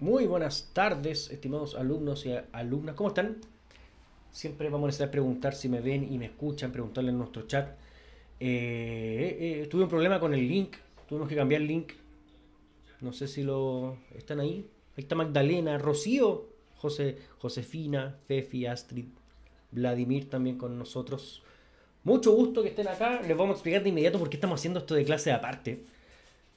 Muy buenas tardes, estimados alumnos y alumnas. ¿Cómo están? Siempre vamos a necesitar preguntar si me ven y me escuchan, preguntarle en nuestro chat. Tuve un problema con el link, tuvimos que cambiar el link. No sé si lo están ahí. Ahí está Magdalena, Rocío, Josefina, Fefi, Astrid, Vladimir también con nosotros. Mucho gusto que estén acá. Les vamos a explicar de inmediato por qué estamos haciendo esto de clase aparte.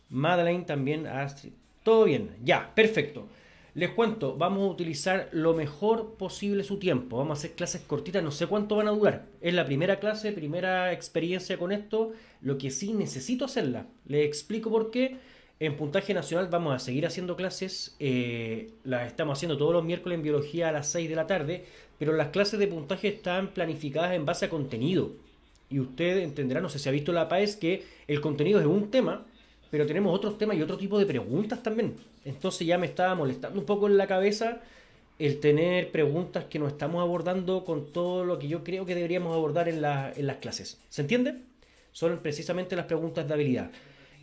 Madeleine también, Astrid. Todo bien, ya, perfecto. Les cuento, vamos a utilizar lo mejor posible su tiempo. Vamos a hacer clases cortitas, no sé cuánto van a durar. Es la primera clase, primera experiencia con esto. Lo que sí necesito hacerla. Les explico por qué. En puntaje nacional vamos a seguir haciendo clases. Las estamos haciendo todos los miércoles en biología a las 6 de la tarde. Pero las clases de puntaje están planificadas en base a contenido. Y usted entenderá, no sé si ha visto la PAES, que el contenido es un tema, pero tenemos otros temas y otro tipo de preguntas también. Entonces ya me estaba molestando un poco en la cabeza el tener preguntas que no estamos abordando con todo lo que yo creo que deberíamos abordar en las clases. ¿Se entiende? Son precisamente las preguntas de habilidad.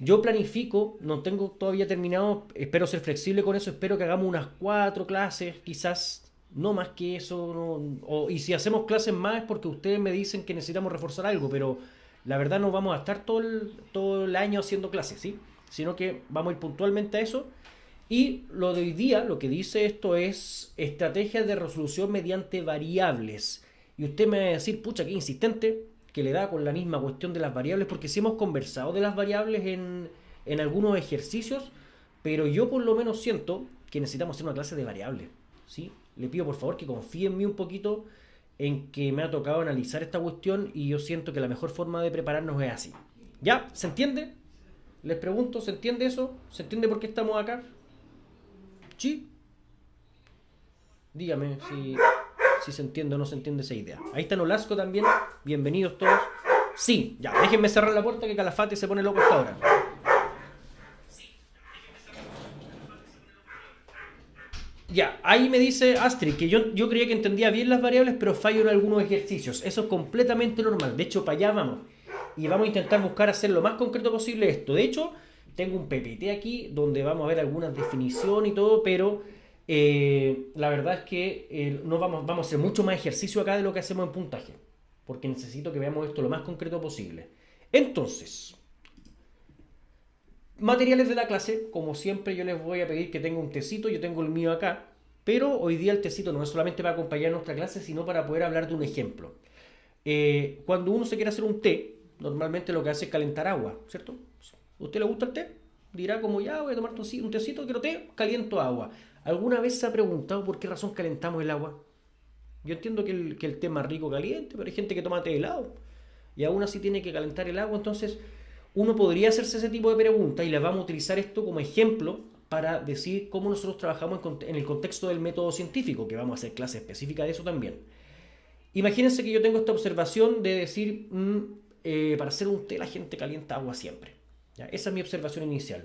Yo planifico, no tengo todavía terminado, espero ser flexible con eso, espero que hagamos unas 4 clases, quizás no más que eso. Y si hacemos clases más es porque ustedes me dicen que necesitamos reforzar algo, pero la verdad no vamos a estar todo el año haciendo clases, ¿sí? Sino que vamos a ir puntualmente a eso. Y lo de hoy día, lo que dice esto es estrategias de resolución mediante variables. Y usted me va a decir, pucha, qué insistente, que le da con la misma cuestión de las variables, porque sí hemos conversado de las variables en algunos ejercicios, pero yo por lo menos siento que necesitamos hacer una clase de variables, ¿sí? Le pido por favor que confíe en mí un poquito, en que me ha tocado analizar esta cuestión y yo siento que la mejor forma de prepararnos es así. ¿Ya? ¿Se entiende? Les pregunto, ¿se entiende eso? ¿Se entiende por qué estamos acá? ¿Sí? Dígame si se entiende o no se entiende esa idea. Ahí está Nolasco también. Bienvenidos todos. Sí, ya, déjenme cerrar la puerta que Calafate se pone loco hasta ahora. Ya, ahí me dice Astrid que yo creía que entendía bien las variables, pero fallo en algunos ejercicios. Eso es completamente normal. De hecho, para allá vamos. Y vamos a intentar buscar hacer lo más concreto posible esto. De hecho, tengo un PPT aquí donde vamos a ver algunas definiciones y todo, pero la verdad es que no vamos a hacer mucho más ejercicio acá de lo que hacemos en puntaje. Porque necesito que veamos esto lo más concreto posible. Entonces, materiales de la clase, como siempre yo les voy a pedir que tenga un tecito, yo tengo el mío acá, pero hoy día el tecito no es solamente para acompañar nuestra clase, sino para poder hablar de un ejemplo. Cuando uno se quiere hacer un té, normalmente lo que hace es calentar agua, ¿cierto? ¿Usted le gusta el té? Dirá como ya voy a tomar un tecito, quiero té, caliento agua. ¿Alguna vez se ha preguntado por qué razón calentamos el agua? Yo entiendo que el té es más rico caliente, pero hay gente que toma té helado y aún así tiene que calentar el agua. Entonces, uno podría hacerse ese tipo de preguntas y les vamos a utilizar esto como ejemplo para decir cómo nosotros trabajamos en el contexto del método científico, que vamos a hacer clase específica de eso también. Imagínense que yo tengo esta observación de decir, para hacer un té la gente calienta agua siempre. ¿Ya? Esa es mi observación inicial.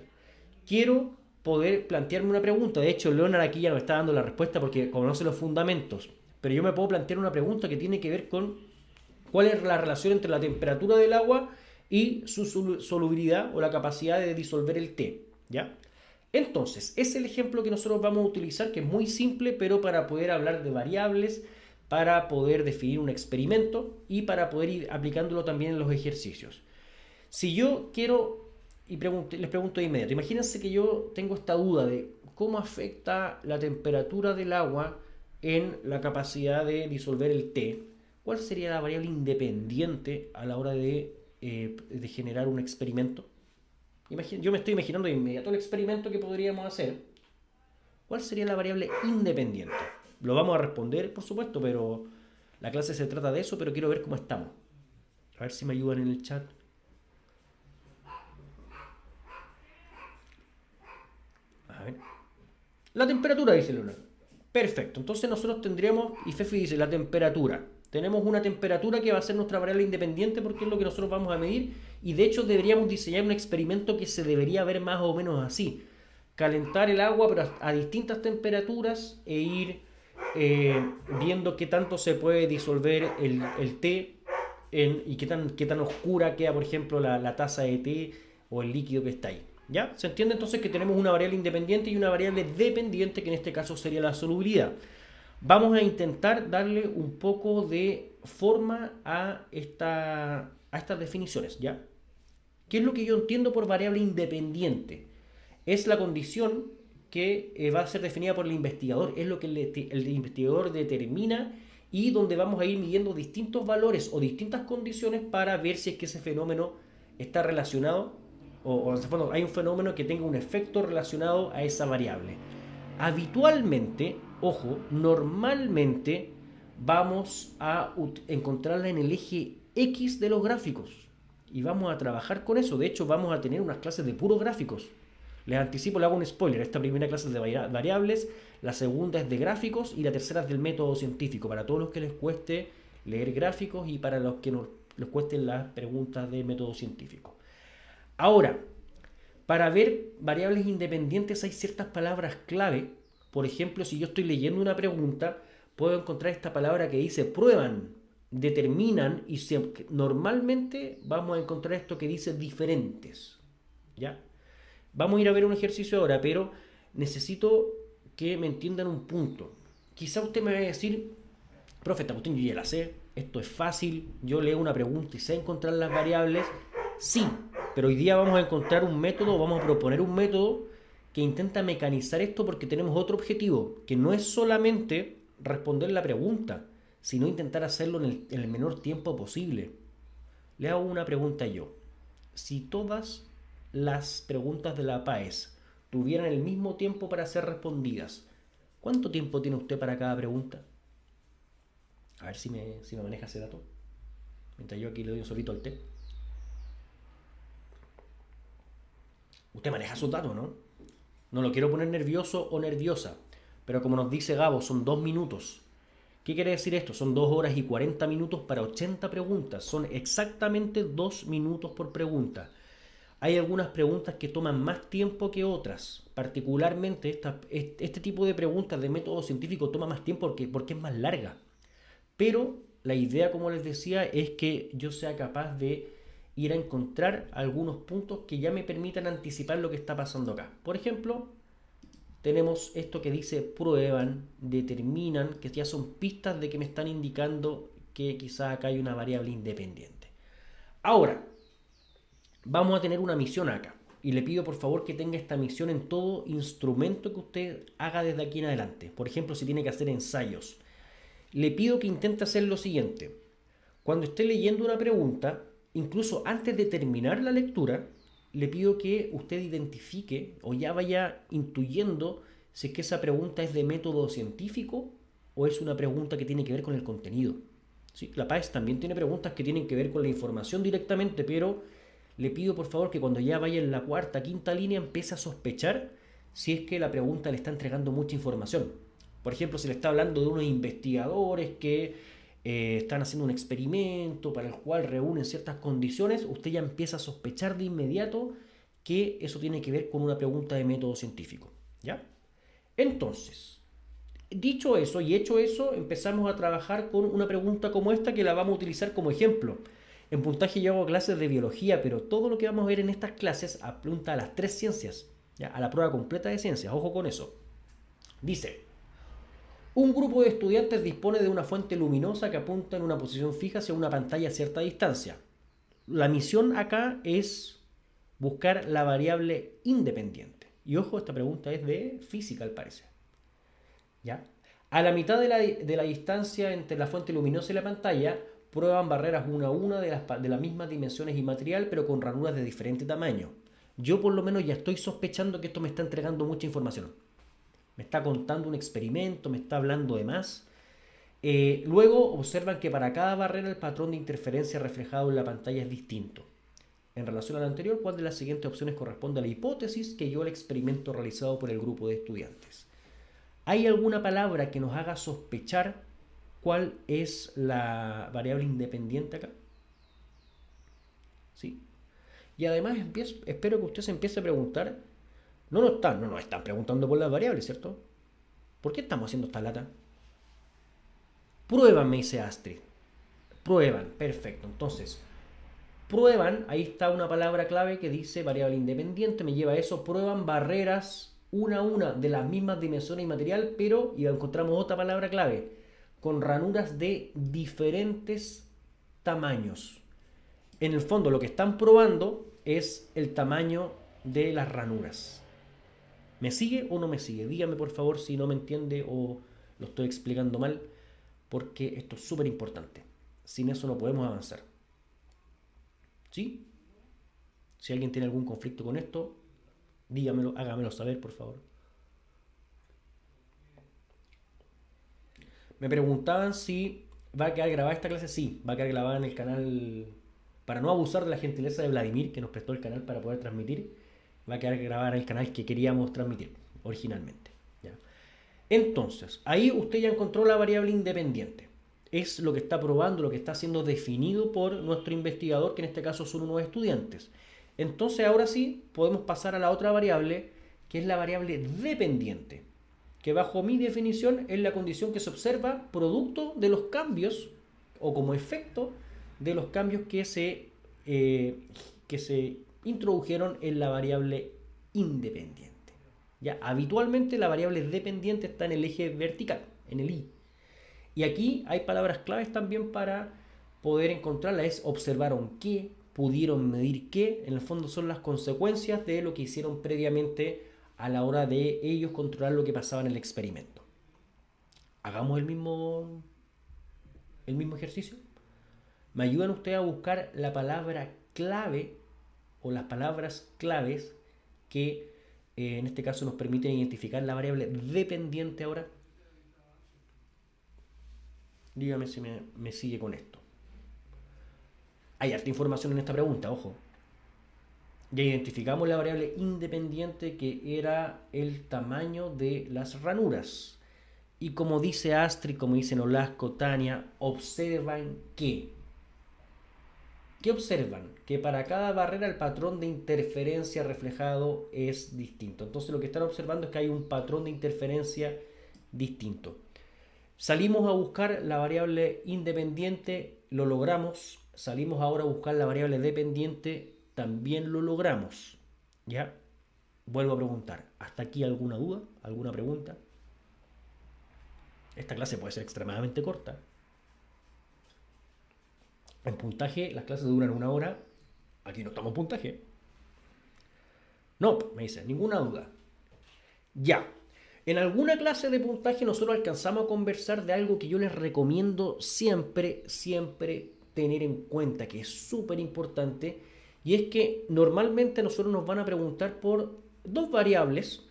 Quiero poder plantearme una pregunta. De hecho, Leonard aquí ya nos está dando la respuesta porque conoce los fundamentos. Pero yo me puedo plantear una pregunta que tiene que ver con cuál es la relación entre la temperatura del agua y su solubilidad o la capacidad de disolver el té. ¿Ya? Entonces, es el ejemplo que nosotros vamos a utilizar, que es muy simple, pero para poder hablar de variables, para poder definir un experimento y para poder ir aplicándolo también en los ejercicios. Si yo quiero, les pregunto de inmediato, imagínense que yo tengo esta duda de cómo afecta la temperatura del agua en la capacidad de disolver el té. ¿Cuál sería la variable independiente a la hora de generar un experimento? Yo me estoy imaginando de inmediato el experimento que podríamos hacer. ¿Cuál sería la variable independiente? Lo vamos a responder, por supuesto, pero la clase se trata de eso, pero quiero ver cómo estamos. A ver si me ayudan en el chat. A ver. La temperatura, dice Leonardo. Perfecto. Entonces nosotros tendríamos, y Fefi dice, la temperatura. Tenemos una temperatura que va a ser nuestra variable independiente porque es lo que nosotros vamos a medir. Y de hecho deberíamos diseñar un experimento que se debería ver más o menos así. Calentar el agua pero a distintas temperaturas e ir viendo qué tanto se puede disolver el té y qué tan oscura queda, por ejemplo, la taza de té o el líquido que está ahí. ¿Ya? ¿Se entiende entonces que tenemos una variable independiente y una variable dependiente, que en este caso sería la solubilidad? Vamos a intentar darle un poco de forma a estas definiciones, ¿ya? ¿Qué es lo que yo entiendo por variable independiente? Es la condición que va a ser definida por el investigador, es lo que el investigador determina y donde vamos a ir midiendo distintos valores o distintas condiciones para ver si es que ese fenómeno está relacionado o en el fondo hay un fenómeno que tenga un efecto relacionado a esa variable. Habitualmente, ojo, normalmente vamos a encontrarla en el eje X de los gráficos y vamos a trabajar con eso. De hecho, vamos a tener unas clases de puros gráficos. Les anticipo, le hago un spoiler. Esta primera clase es de variables, la segunda es de gráficos y la tercera es del método científico. Para todos los que les cueste leer gráficos y para los que no les cuesten las preguntas de método científico. Ahora, para ver variables independientes hay ciertas palabras clave. Por ejemplo, si yo estoy leyendo una pregunta, puedo encontrar esta palabra que dice prueban, determinan y normalmente vamos a encontrar esto que dice diferentes. ¿Ya? Vamos a ir a ver un ejercicio ahora, pero necesito que me entiendan un punto. Quizá usted me va a decir, profe, esta cuestión yo ya la sé, esto es fácil, yo leo una pregunta y sé encontrar las variables. Sí, pero hoy día vamos a encontrar un método, vamos a proponer un método que intenta mecanizar esto porque tenemos otro objetivo, que no es solamente responder la pregunta, sino intentar hacerlo en el menor tiempo posible. Le hago una pregunta yo. Si todas las preguntas de la PAES tuvieran el mismo tiempo para ser respondidas, ¿cuánto tiempo tiene usted para cada pregunta? A ver si me maneja ese dato. Mientras yo aquí le doy un solito al té. Usted maneja sus datos, ¿no? No lo quiero poner nervioso o nerviosa, pero como nos dice Gabo, son 2 minutos. ¿Qué quiere decir esto? Son 2 horas y 40 minutos para 80 preguntas. Son exactamente 2 minutos por pregunta. Hay algunas preguntas que toman más tiempo que otras. Particularmente este tipo de preguntas de método científico toma más tiempo porque es más larga. Pero la idea, como les decía, es que yo sea capaz de ir a encontrar algunos puntos que ya me permitan anticipar lo que está pasando acá. Por ejemplo, tenemos esto que dice prueban, determinan, que ya son pistas de que me están indicando que quizá acá hay una variable independiente. Ahora, vamos a tener una misión acá. Y le pido por favor que tenga esta misión en todo instrumento que usted haga desde aquí en adelante. Por ejemplo, si tiene que hacer ensayos. Le pido que intente hacer lo siguiente. Cuando esté leyendo una pregunta, incluso antes de terminar la lectura, le pido que usted identifique o ya vaya intuyendo si es que esa pregunta es de método científico o es una pregunta que tiene que ver con el contenido. ¿Sí? La PAES también tiene preguntas que tienen que ver con la información directamente, pero le pido por favor que cuando ya vaya en la cuarta, quinta línea empiece a sospechar si es que la pregunta le está entregando mucha información. Por ejemplo, si le está hablando de unos investigadores que están haciendo un experimento para el cual reúnen ciertas condiciones, usted ya empieza a sospechar de inmediato que eso tiene que ver con una pregunta de método científico. ¿Ya? Entonces, dicho eso y hecho eso, empezamos a trabajar con una pregunta como esta que la vamos a utilizar como ejemplo. En puntaje yo hago clases de biología, pero todo lo que vamos a ver en estas clases apunta a las 3 ciencias, ¿ya? A la prueba completa de ciencias, ojo con eso. Dice, un grupo de estudiantes dispone de una fuente luminosa que apunta en una posición fija hacia una pantalla a cierta distancia. La misión acá es buscar la variable independiente. Y ojo, esta pregunta es de física al parecer. ¿Ya? A la mitad de la distancia entre la fuente luminosa y la pantalla, prueban barreras una a una de las mismas dimensiones y material, pero con ranuras de diferente tamaño. Yo por lo menos ya estoy sospechando que esto me está entregando mucha información. Me está contando un experimento, me está hablando de más. Luego observan que para cada barrera el patrón de interferencia reflejado en la pantalla es distinto. En relación a lo anterior, ¿cuál de las siguientes opciones corresponde a la hipótesis que guió el experimento realizado por el grupo de estudiantes? ¿Hay alguna palabra que nos haga sospechar cuál es la variable independiente acá? ¿Sí? Y además espero que usted se empiece a preguntar, no nos están preguntando por las variables, ¿cierto? ¿Por qué estamos haciendo esta lata? Prueban, me dice Astrid. Prueban, perfecto. Entonces, prueban, ahí está una palabra clave que dice variable independiente, me lleva a eso, prueban barreras una a una de las mismas dimensiones y material, pero, y encontramos otra palabra clave, con ranuras de diferentes tamaños. En el fondo lo que están probando es el tamaño de las ranuras. ¿Me sigue o no me sigue? Dígame por favor si no me entiende o lo estoy explicando mal, porque esto es súper importante. Sin eso no podemos avanzar. ¿Sí? Si alguien tiene algún conflicto con esto, dígamelo, hágamelo saber, por favor. Me preguntaban si va a quedar grabada esta clase. Sí, va a quedar grabada en el canal. Para no abusar de la gentileza de Vladimir, que nos prestó el canal para poder transmitir, va a quedar grabada en el canal que queríamos transmitir originalmente. ¿Ya? Entonces, ahí usted ya encontró la variable independiente. Es lo que está probando, lo que está siendo definido por nuestro investigador, que en este caso son unos estudiantes. Entonces, ahora sí, podemos pasar a la otra variable, que es la variable dependiente, que bajo mi definición es la condición que se observa producto de los cambios o como efecto de los cambios que se introdujeron en la variable independiente. Ya, habitualmente la variable dependiente está en el eje vertical, en el Y. Y aquí hay palabras claves también para poder encontrarla. Es observaron qué, pudieron medir qué. En el fondo son las consecuencias de lo que hicieron previamente a la hora de ellos controlar lo que pasaba en el experimento. Hagamos el mismo ejercicio. ¿Me ayudan ustedes a buscar la palabra clave o las palabras claves que en este caso nos permiten identificar la variable dependiente ahora? Dígame si me sigue con esto. Hay harta información en esta pregunta, ojo. Ya identificamos la variable independiente, que era el tamaño de las ranuras. Y como dice Astrid, como dicen Olasco, Tania, observan que. ¿Qué observan? Que para cada barrera el patrón de interferencia reflejado es distinto. Entonces lo que están observando es que hay un patrón de interferencia distinto. Salimos a buscar la variable independiente, lo logramos. Salimos ahora a buscar la variable dependiente, también lo logramos. ¿Ya? Vuelvo a preguntar. ¿Hasta aquí alguna duda? ¿Alguna pregunta? Esta clase puede ser extremadamente corta. En puntaje, las clases duran 1 hora. Aquí no estamos en puntaje. No, me dice, ninguna duda. Ya. En alguna clase de puntaje nosotros alcanzamos a conversar de algo que yo les recomiendo siempre tener en cuenta, que es súper importante, y es que normalmente a nosotros nos van a preguntar por dos variables,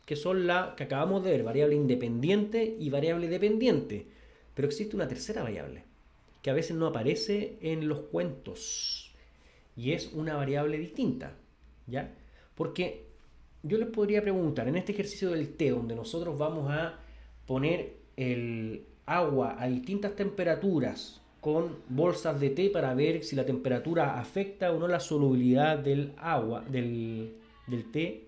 que son la que acabamos de ver, variable independiente y variable dependiente. Pero existe una tercera variable, que a veces no aparece en los cuentos, y es una variable distinta, ¿ya? Porque yo les podría preguntar, en este ejercicio del té, donde nosotros vamos a poner el agua a distintas temperaturas con bolsas de té para ver si la temperatura afecta o no la solubilidad del agua, del té,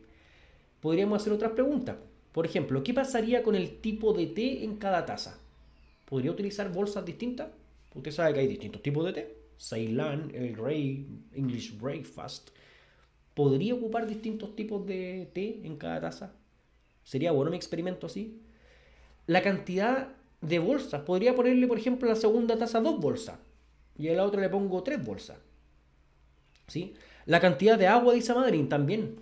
podríamos hacer otras preguntas. Por ejemplo, ¿qué pasaría con el tipo de té en cada taza? ¿Podría utilizar bolsas distintas? Usted sabe que hay distintos tipos de té. Ceylon, Earl Grey, English Breakfast. ¿Podría ocupar distintos tipos de té en cada taza? ¿Sería bueno mi experimento así? La cantidad de bolsas. Podría ponerle, por ejemplo, a la segunda taza 2 bolsas. Y a la otra le pongo 3 bolsas. ¿Sí? La cantidad de agua, dice Madrid, también.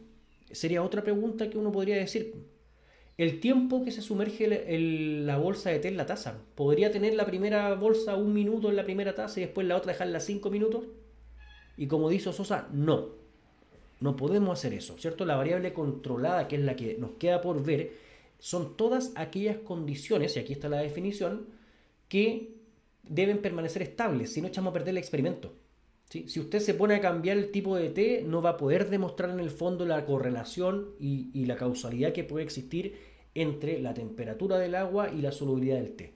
Sería otra pregunta que uno podría decir. El tiempo que se sumerge la bolsa de té en la taza. ¿Podría tener la primera bolsa 1 minuto en la primera taza y después la otra dejarla 5 minutos? Y como dice Sosa, no. No podemos hacer eso, ¿cierto? La variable controlada, que es la que nos queda por ver, son todas aquellas condiciones, y aquí está la definición, que deben permanecer estables, si no echamos a perder el experimento. ¿Sí? Si usted se pone a cambiar el tipo de té, no va a poder demostrar en el fondo la correlación y la causalidad que puede existir entre la temperatura del agua y la solubilidad del té.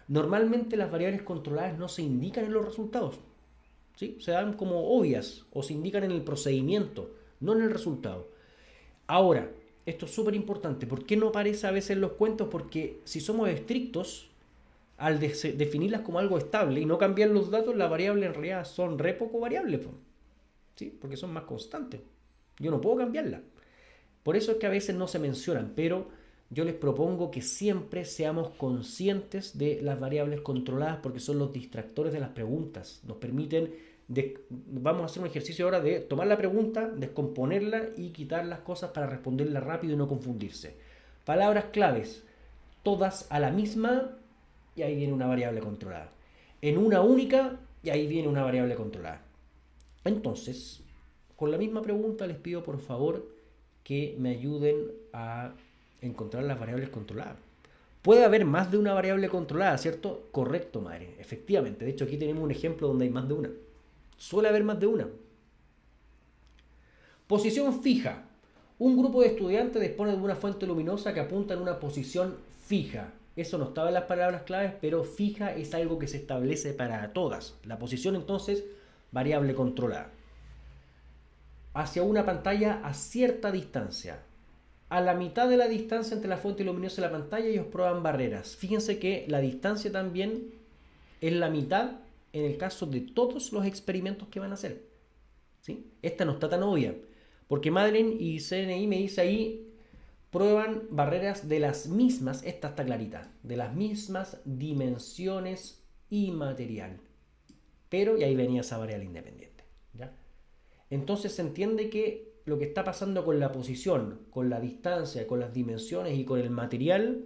Normalmente las variables controladas no se indican en los resultados, ¿sí? Se dan como obvias o se indican en el procedimiento, no en el resultado. Ahora, esto es súper importante. ¿Por qué no aparece a veces en los cuentos? Porque si somos estrictos, al definirlas como algo estable y no cambiar los datos, las variables en realidad son re poco variables. ¿sí? Porque son más constantes. Yo no puedo cambiarlas. Por eso es que a veces no se mencionan, pero yo les propongo que siempre seamos conscientes de las variables controladas porque son los distractores de las preguntas. Nos permiten, vamos a hacer un ejercicio ahora de tomar la pregunta, descomponerla y quitar las cosas para responderla rápido y no confundirse. Palabras claves, todas a la misma y ahí viene una variable controlada. En una única y ahí viene una variable controlada. Entonces, con la misma pregunta les pido por favor que me ayuden a encontrar las variables controladas. Puede haber más de una variable controlada, ¿cierto? Correcto, madre. Efectivamente. De hecho, aquí tenemos un ejemplo donde hay más de una. Suele haber más de una. Posición fija. Un grupo de estudiantes dispone de una fuente luminosa que apunta en una posición fija. Eso no estaba en las palabras claves, pero fija es algo que se establece para todas. La posición entonces, variable controlada. Hacia una pantalla a cierta distancia. A la mitad de la distancia entre la fuente luminosa y la pantalla ellos prueban barreras. Fíjense que la distancia también es la mitad en el caso de todos los experimentos que van a hacer. ¿Sí? Esta no está tan obvia, porque Madeleine y CNI me dice ahí, prueban barreras de las mismas, esta está clarita, de las mismas dimensiones y material. Pero, y ahí venía esa variable independiente. ¿Ya? Entonces se entiende que lo que está pasando con la posición, con la distancia, con las dimensiones y con el material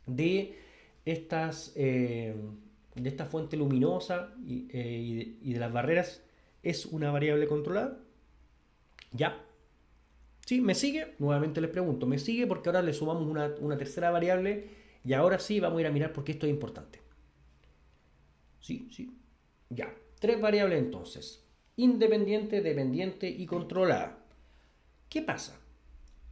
de de esta fuente luminosa y de las barreras es una variable controlada. ¿Ya? ¿Sí? ¿Me sigue? Nuevamente les pregunto, ¿me sigue? Porque ahora le sumamos una tercera variable y ahora sí vamos a ir a mirar por qué esto es importante. Sí, sí. Ya. Tres variables entonces. Independiente, dependiente y controlada. ¿Qué pasa?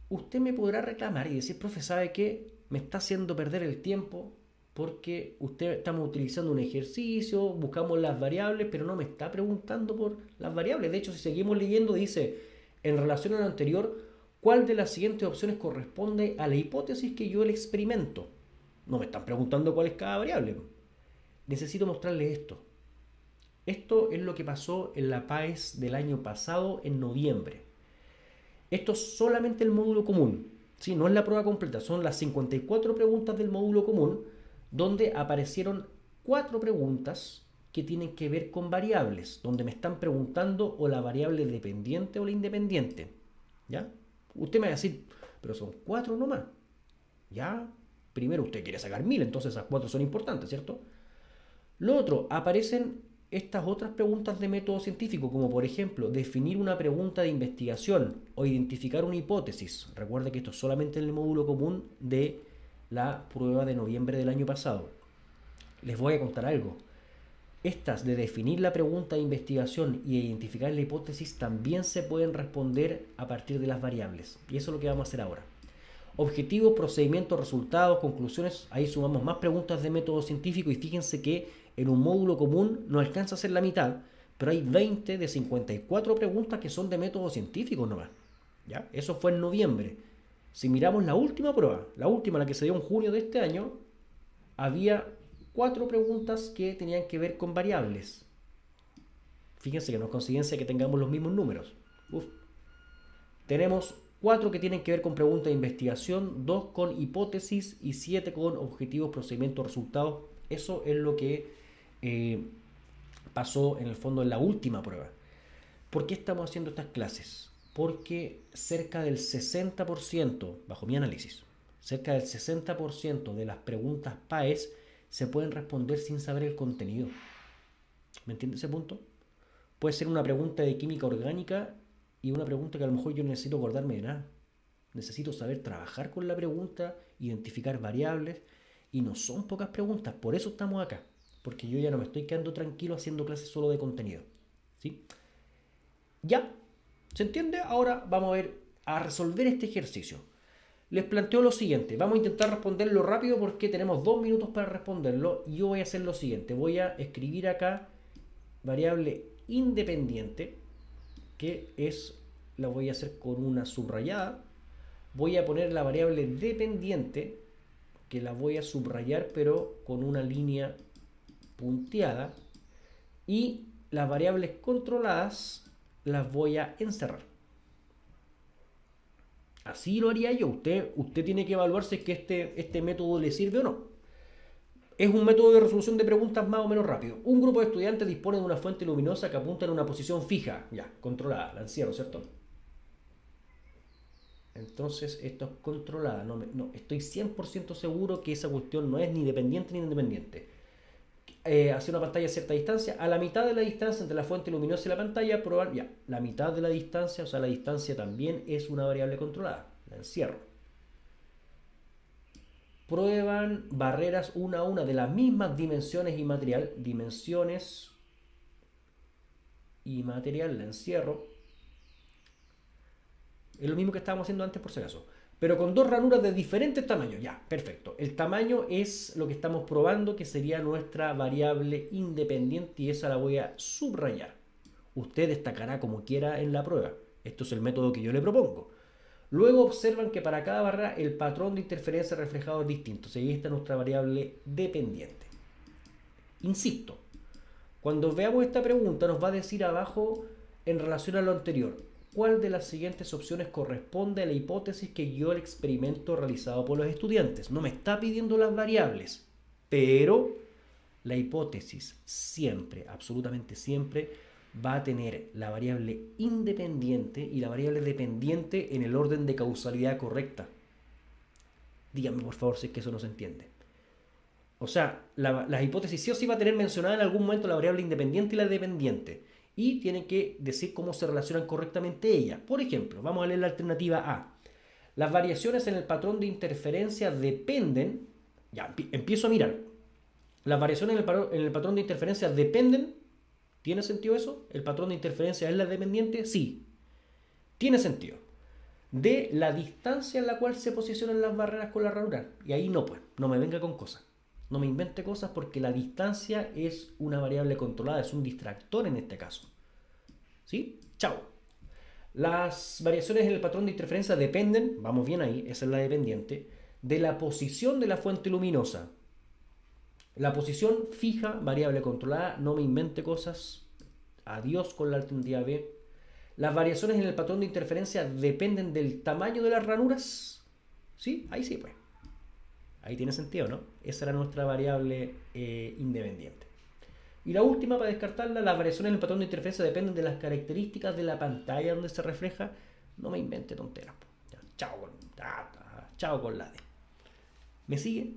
Usted me podrá reclamar y decir, profe, ¿sabe qué? Me está haciendo perder el tiempo porque estamos utilizando un ejercicio, buscamos las variables, pero no me está preguntando por las variables. De hecho, si seguimos leyendo, dice, en relación a lo anterior, ¿cuál de las siguientes opciones corresponde a la hipótesis que yo le experimento? No me están preguntando cuál es cada variable. Necesito mostrarles esto. Esto es lo que pasó en la PAES del año pasado, en noviembre. Esto es solamente el módulo común, ¿sí? No es la prueba completa, son las 54 preguntas del módulo común, donde aparecieron 4 preguntas que tienen que ver con variables, donde me están preguntando o la variable dependiente o la independiente. ¿Ya? Usted me va a decir, pero son 4 nomás. ¿Ya? Primero usted quiere sacar 1000, entonces esas 4 son importantes, ¿cierto? Lo otro, aparecen estas otras preguntas de método científico, como por ejemplo, definir una pregunta de investigación o identificar una hipótesis. Recuerde que esto es solamente en el módulo común de la prueba de noviembre del año pasado. Les voy a contar algo. Estas de definir la pregunta de investigación y identificar la hipótesis también se pueden responder a partir de las variables. Y eso es lo que vamos a hacer ahora. Objetivos, procedimientos, resultados, conclusiones. Ahí sumamos más preguntas de método científico y fíjense que en un módulo común no alcanza a ser la mitad, pero hay 20 de 54 preguntas que son de método científico nomás. ¿Ya? Eso fue en noviembre. Si miramos la última prueba, la última, la que se dio en junio de este año, había 4 preguntas que tenían que ver con variables. Fíjense que no es coincidencia que tengamos los mismos números. Uf. Tenemos 4 que tienen que ver con preguntas de investigación, 2 con hipótesis y 7 con objetivos, procedimientos, resultados. Eso es lo que pasó en el fondo en la última prueba. ¿Por qué estamos haciendo estas clases? Porque cerca del 60%, bajo mi análisis, cerca del 60% de las preguntas PAES se pueden responder sin saber el contenido. ¿Me entiende ese punto? Puede ser una pregunta de química orgánica y una pregunta que a lo mejor yo no necesito acordarme de nada. Necesito saber trabajar con la pregunta, identificar variables, y no son pocas preguntas. Por eso estamos acá, porque yo ya no me estoy quedando tranquilo haciendo clases solo de contenido. ¿Sí? ¿Ya? ¿Se entiende? Ahora vamos a ver, a resolver este ejercicio. Les planteo lo siguiente. Vamos a intentar responderlo rápido porque tenemos 2 minutos para responderlo. Y yo voy a hacer lo siguiente. Voy a escribir acá variable independiente, que es, la voy a hacer con una subrayada. Voy a poner la variable dependiente, que la voy a subrayar pero con una línea punteada. Y las variables controladas las voy a encerrar. Así lo haría yo. Usted tiene que evaluar si es que este método le sirve o no. Es un método de resolución de preguntas más o menos rápido. Un grupo de estudiantes dispone de una fuente luminosa que apunta en una posición fija, ya, controlada, la encierro, ¿cierto? Entonces esto es controlada. No, estoy 100% seguro que esa cuestión no es ni dependiente ni independiente. Hacia una pantalla a cierta distancia, a la mitad de la distancia entre la fuente luminosa y la pantalla, probar, ya, la mitad de la distancia, o sea, la distancia también es una variable controlada, la encierro. Prueban barreras una a una de las mismas dimensiones y material, la encierro. Es lo mismo que estábamos haciendo antes por si acaso. Pero con dos ranuras de diferentes tamaños. Ya, perfecto. El tamaño es lo que estamos probando, que sería nuestra variable independiente, y esa la voy a subrayar. Usted destacará como quiera en la prueba. Esto es el método que yo le propongo. Luego observan que para cada barrera el patrón de interferencia reflejado es distinto. O sea, ahí está nuestra variable dependiente. Insisto, cuando veamos esta pregunta nos va a decir abajo en relación a lo anterior, ¿cuál de las siguientes opciones corresponde a la hipótesis que guió el experimento realizado por los estudiantes? No me está pidiendo las variables, pero la hipótesis siempre, absolutamente siempre, va a tener la variable independiente y la variable dependiente en el orden de causalidad correcta. Díganme por favor si es que eso no se entiende. O sea, la hipótesis sí o sí va a tener mencionada en algún momento la variable independiente y la dependiente. Y tienen que decir cómo se relacionan correctamente ellas. Por ejemplo, vamos a leer la alternativa A. Las variaciones en el patrón de interferencia dependen. Ya, empiezo a mirar. Las variaciones en el patrón de interferencia dependen. ¿Tiene sentido eso? ¿El patrón de interferencia es la dependiente? Sí. Tiene sentido. De la distancia en la cual se posicionan las barreras con la ranura. Y ahí no, pues, no me venga con cosas. No me invente cosas porque la distancia es una variable controlada, es un distractor en este caso. ¿Sí? Chao. Las variaciones en el patrón de interferencia dependen, vamos bien ahí, esa es la dependiente, de la posición de la fuente luminosa. La posición fija, variable controlada, no me invente cosas. Adiós con la alternativa B. Las variaciones en el patrón de interferencia dependen del tamaño de las ranuras. ¿Sí? Ahí sí, pues. Ahí tiene sentido, ¿no? Esa era nuestra variable independiente. Y la última, para descartarla, las variaciones en el patrón de interferencia dependen de las características de la pantalla donde se refleja. No me invente tonteras. Ya, chao con la D. ¿Me sigue?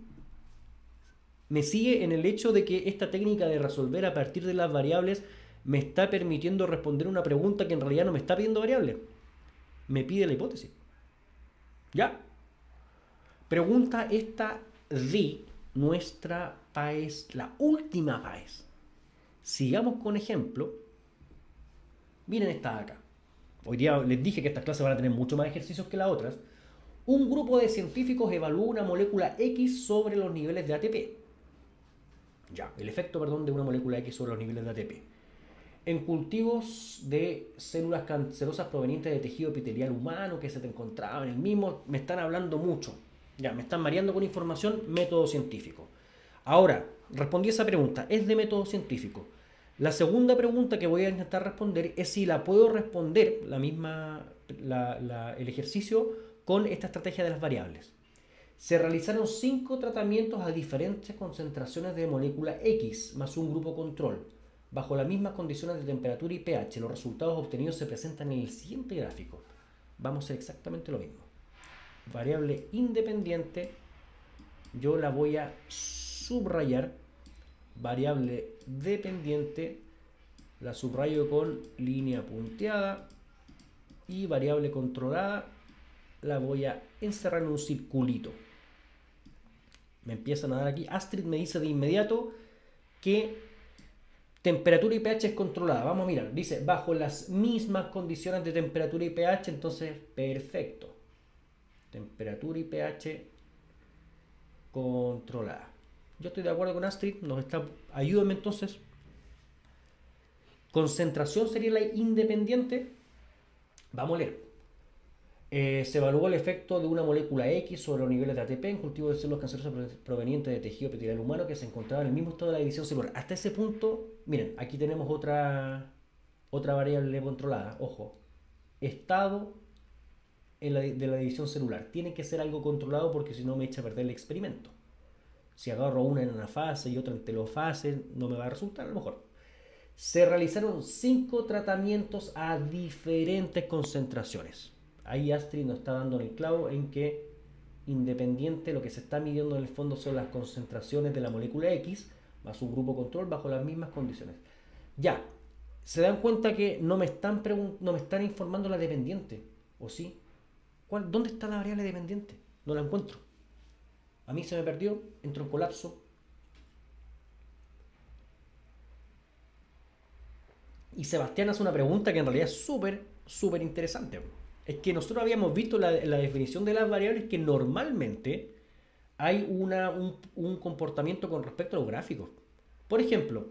Me sigue en el hecho de que esta técnica de resolver a partir de las variables me está permitiendo responder una pregunta que en realidad no me está pidiendo variables. Me pide la hipótesis. ¿Ya? Pregunta esta de nuestra PAES, la última PAES. Sigamos con ejemplo. Miren esta de acá. Hoy día les dije que estas clases van a tener mucho más ejercicios que las otras. Un grupo de científicos evalúa una molécula X sobre los niveles de ATP. Ya, el efecto, de una molécula X sobre los niveles de ATP. En cultivos de células cancerosas provenientes de tejido epitelial humano que se te encontraba en el mismo, me están hablando mucho. Ya, me están mareando con información, método científico. Ahora, respondí esa pregunta, ¿es de método científico? La segunda pregunta que voy a intentar responder es si la puedo responder, el ejercicio, con esta estrategia de las variables. Se realizaron 5 tratamientos a diferentes concentraciones de molécula X más un grupo control, bajo las mismas condiciones de temperatura y pH. Los resultados obtenidos se presentan en el siguiente gráfico. Vamos a hacer exactamente lo mismo. Variable independiente, yo la voy a subrayar. Variable dependiente, la subrayo con línea punteada. Y variable controlada, la voy a encerrar en un circulito. Me empiezan a dar aquí. Astrid me dice de inmediato que temperatura y pH es controlada. Vamos a mirar. Dice bajo las mismas condiciones de temperatura y pH. Entonces, perfecto. Temperatura y pH controlada. Yo estoy de acuerdo con Astrid. Ayúdame entonces. Concentración sería la independiente. Vamos a leer. Se evaluó el efecto de una molécula X sobre los niveles de ATP en cultivo de células cancerosas provenientes de tejido epitelial humano que se encontraba en el mismo estado de la división celular. Hasta ese punto, miren, aquí tenemos otra Otra variable controlada, ojo, estado de la división celular. Tiene que ser algo controlado porque si no me echa a perder el experimento. Si agarro una en anafase y otra en telofase, no me va a resultar a lo mejor. Se realizaron 5 tratamientos a diferentes concentraciones. Ahí Astrid nos está dando en el clavo en que independiente lo que se está midiendo en el fondo son las concentraciones de la molécula X más un grupo control bajo las mismas condiciones. Ya, se dan cuenta que no me están informando la dependiente, ¿o sí? ¿Dónde está la variable dependiente? No la encuentro. A mí se me perdió, entro en colapso. Y Sebastián hace una pregunta que en realidad es súper interesante. Es que nosotros habíamos visto la definición de las variables que normalmente hay un comportamiento con respecto a los gráficos. Por ejemplo,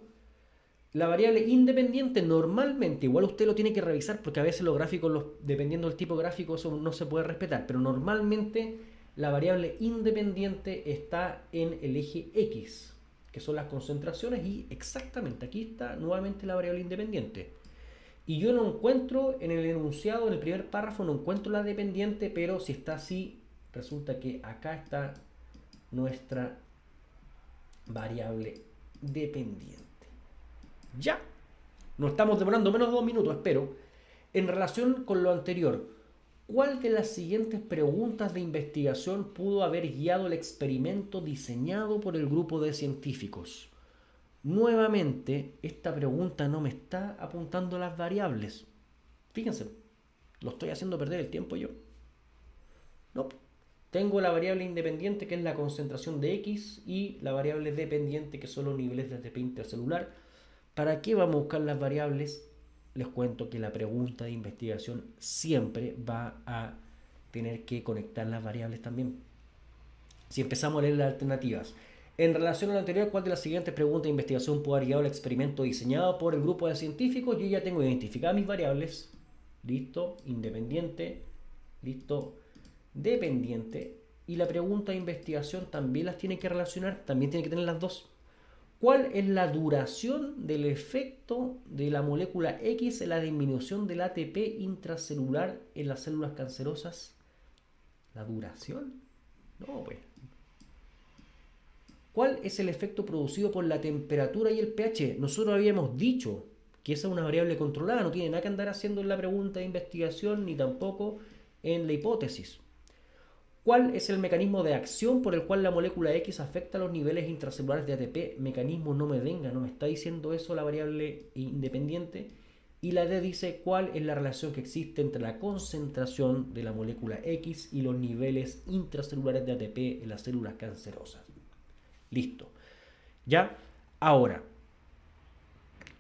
la variable independiente normalmente, igual usted lo tiene que revisar porque a veces los gráficos, dependiendo del tipo gráfico, eso no se puede respetar, pero normalmente la variable independiente está en el eje X, que son las concentraciones, y exactamente aquí está nuevamente la variable independiente. Y yo no encuentro en el enunciado, en el primer párrafo, no encuentro la dependiente, pero si está así, resulta que acá está nuestra variable dependiente. Ya, nos estamos demorando menos de 2 minutos, espero. En relación con lo anterior, ¿cuál de las siguientes preguntas de investigación pudo haber guiado el experimento diseñado por el grupo de científicos? Nuevamente, esta pregunta no me está apuntando las variables. Fíjense, lo estoy haciendo perder el tiempo yo. No, tengo la variable independiente que es la concentración de X y la variable dependiente que son los niveles de ATP intercelular. ¿Para qué vamos a buscar las variables? Les cuento que la pregunta de investigación siempre va a tener que conectar las variables también. Si empezamos a leer las alternativas. En relación a lo anterior, ¿cuál de las siguientes preguntas de investigación pudo haber guiado el experimento diseñado por el grupo de científicos? Yo ya tengo identificadas mis variables. Listo, independiente. Listo, dependiente. Y la pregunta de investigación también las tiene que relacionar, también tiene que tener las dos. ¿Cuál es la duración del efecto de la molécula X en la disminución del ATP intracelular en las células cancerosas? ¿La duración? No, pues. ¿Cuál es el efecto producido por la temperatura y el pH? Nosotros habíamos dicho que esa es una variable controlada, no tiene nada que andar haciendo en la pregunta de investigación ni tampoco en la hipótesis. ¿Cuál es el mecanismo de acción por el cual la molécula X afecta los niveles intracelulares de ATP? Mecanismo no me está diciendo eso la variable independiente. Y la D dice cuál es la relación que existe entre la concentración de la molécula X y los niveles intracelulares de ATP en las células cancerosas. Listo. Ya, ahora,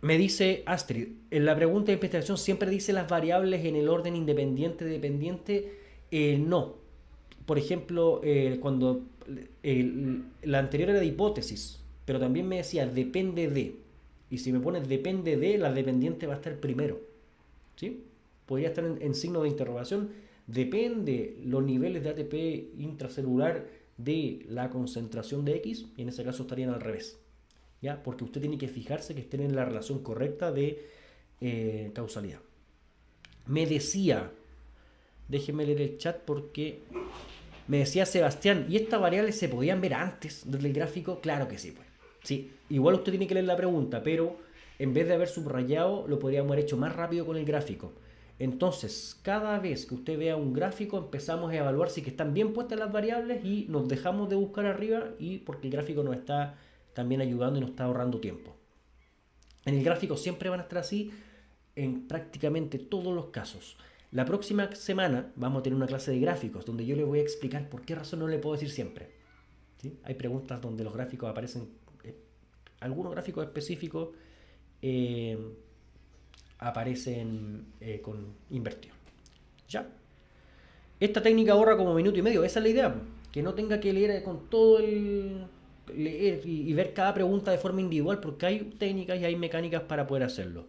me dice Astrid, en la pregunta de investigación siempre dice las variables en el orden independiente-dependiente. No. Por ejemplo, cuando la anterior era de hipótesis, pero también me decía depende de. Y si me pones depende de, la dependiente va a estar primero. ¿Sí? Podría estar en signo de interrogación. Depende los niveles de ATP intracelular de la concentración de X, y en ese caso estarían al revés. ¿Ya? Porque usted tiene que fijarse que estén en la relación correcta de causalidad. Me decía, déjeme leer el chat porque me decía Sebastián, ¿y estas variables se podían ver antes del gráfico? Claro que sí, pues. Sí, igual usted tiene que leer la pregunta, pero en vez de haber subrayado, lo podríamos haber hecho más rápido con el gráfico. Entonces, cada vez que usted vea un gráfico, empezamos a evaluar si que están bien puestas las variables y nos dejamos de buscar arriba, y porque el gráfico nos está también ayudando y nos está ahorrando tiempo. En el gráfico siempre van a estar así en prácticamente todos los casos. La próxima semana vamos a tener una clase de gráficos donde yo les voy a explicar por qué razón no le puedo decir siempre. ¿Sí? Hay preguntas donde los gráficos aparecen, algunos gráficos específicos aparecen con invertido. ¿Ya? Esta técnica ahorra como minuto y medio, esa es la idea, que no tenga que leer con todo el... leer y ver cada pregunta de forma individual, porque hay técnicas y hay mecánicas para poder hacerlo.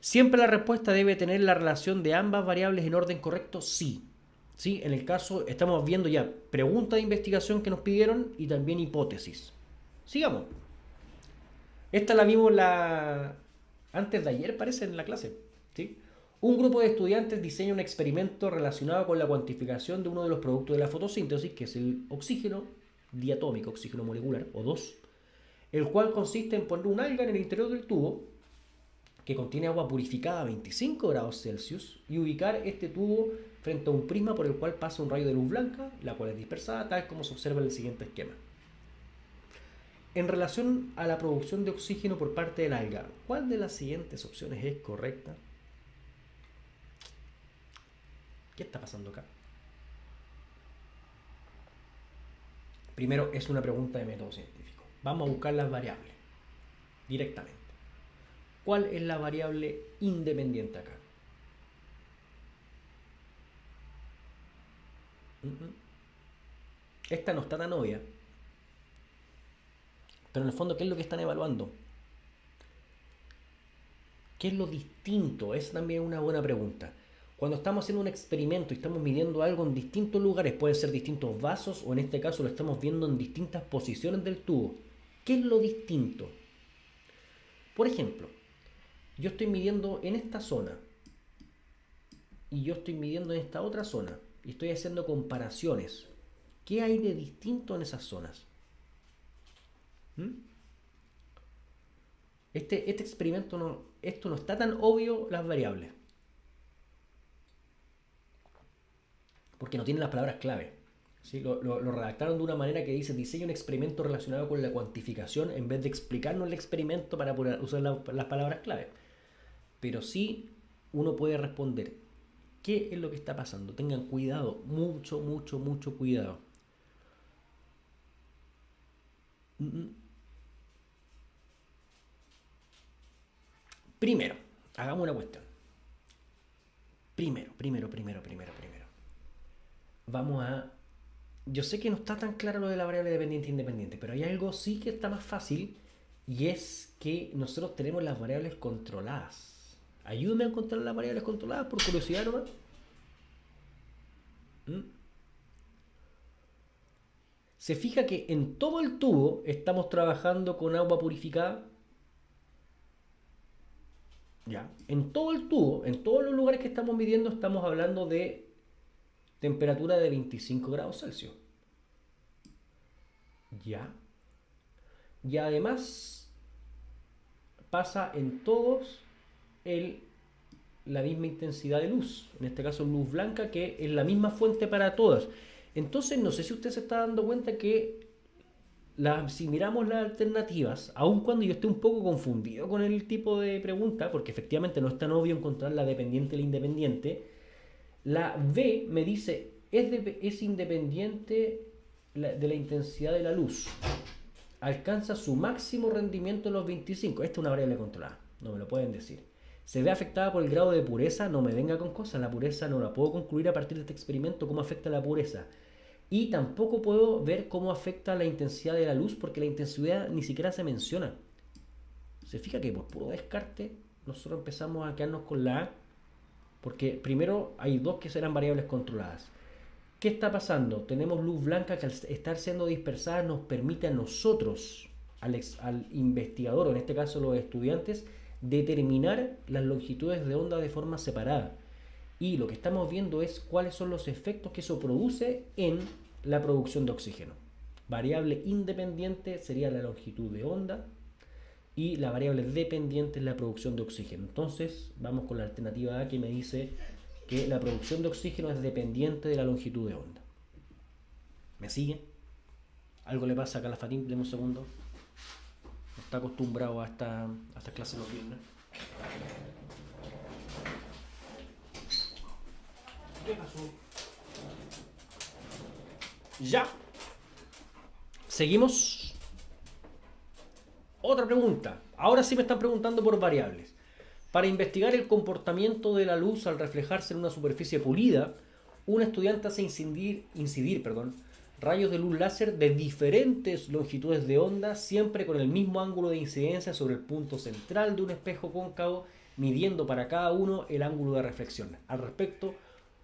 ¿Siempre la respuesta debe tener la relación de ambas variables en orden correcto? Sí. ¿Sí? En el caso, estamos viendo ya pregunta de investigación que nos pidieron y también hipótesis. Sigamos. Esta la vimos antes de ayer, parece, en la clase. ¿sí? Un grupo de estudiantes diseña un experimento relacionado con la cuantificación de uno de los productos de la fotosíntesis, que es el oxígeno diatómico, oxígeno molecular, O2, el cual consiste en poner un alga en el interior del tubo que contiene agua purificada a 25 grados Celsius y ubicar este tubo frente a un prisma por el cual pasa un rayo de luz blanca, la cual es dispersada, tal como se observa en el siguiente esquema. En relación a la producción de oxígeno por parte del alga, ¿cuál de las siguientes opciones es correcta? ¿Qué está pasando acá? Primero, es una pregunta de método científico. Vamos a buscar las variables directamente. ¿Cuál es la variable independiente acá? Esta no está tan obvia. Pero en el fondo, ¿qué es lo que están evaluando? ¿Qué es lo distinto? Es también una buena pregunta. Cuando estamos haciendo un experimento y estamos midiendo algo en distintos lugares, pueden ser distintos vasos o en este caso lo estamos viendo en distintas posiciones del tubo. ¿Qué es lo distinto? Por ejemplo, yo estoy midiendo en esta zona y yo estoy midiendo en esta otra zona y estoy haciendo comparaciones. ¿Qué hay de distinto en esas zonas? Este experimento esto no está tan obvio las variables. Porque no tienen las palabras clave. ¿Sí? Lo redactaron de una manera que dice diseña un experimento relacionado con la cuantificación en vez de explicarnos el experimento para poder usar las palabras clave. Pero sí uno puede responder qué es lo que está pasando. Tengan cuidado, mucho, mucho, mucho cuidado. Primero, hagamos una cuestión. Primero. Vamos a... Yo sé que no está tan claro lo de la variable dependiente e independiente, pero hay algo sí que está más fácil y es que nosotros tenemos las variables controladas. Ayúdame a encontrar las variables controladas por curiosidad nomás. Se fija que en todo el tubo estamos trabajando con agua purificada. Ya. En todo el tubo, en todos los lugares que estamos midiendo, estamos hablando de temperatura de 25 grados Celsius. Ya. Y además pasa en todos la misma intensidad de luz. En este caso luz blanca, que es la misma fuente para todas. Entonces no sé si usted se está dando cuenta que si miramos las alternativas, aun cuando yo esté un poco confundido con el tipo de pregunta, porque efectivamente no es tan obvio encontrar la dependiente y la independiente, la B me dice es independiente de la intensidad de la luz. Alcanza su máximo rendimiento en los 25. Esta es una variable controlada, no me lo pueden decir. Se ve afectada por el grado de pureza, no me venga con cosas. La pureza no la puedo concluir a partir de este experimento cómo afecta la pureza. Y tampoco puedo ver cómo afecta la intensidad de la luz porque la intensidad ni siquiera se menciona. Se fija que por puro descarte nosotros empezamos a quedarnos con la A, porque primero hay dos que serán variables controladas. ¿Qué está pasando? Tenemos luz blanca que al estar siendo dispersada nos permite a nosotros, al investigador, o en este caso los estudiantes, determinar las longitudes de onda de forma separada. Y lo que estamos viendo es cuáles son los efectos que eso produce en la producción de oxígeno. Variable independiente sería la longitud de onda y la variable dependiente es la producción de oxígeno. Entonces vamos con la alternativa A, que me dice que la producción de oxígeno es dependiente de la longitud de onda. ¿Me sigue? Algo le pasa a Calafatín, deme un segundo. No está acostumbrado a esta clase nocturna. ¿Qué pasó? Ya. Seguimos. Otra pregunta. Ahora sí me están preguntando por variables. Para investigar el comportamiento de la luz al reflejarse en una superficie pulida, un estudiante hace incidir rayos de luz láser de diferentes longitudes de onda, siempre con el mismo ángulo de incidencia sobre el punto central de un espejo cóncavo, midiendo para cada uno el ángulo de reflexión. Al respecto,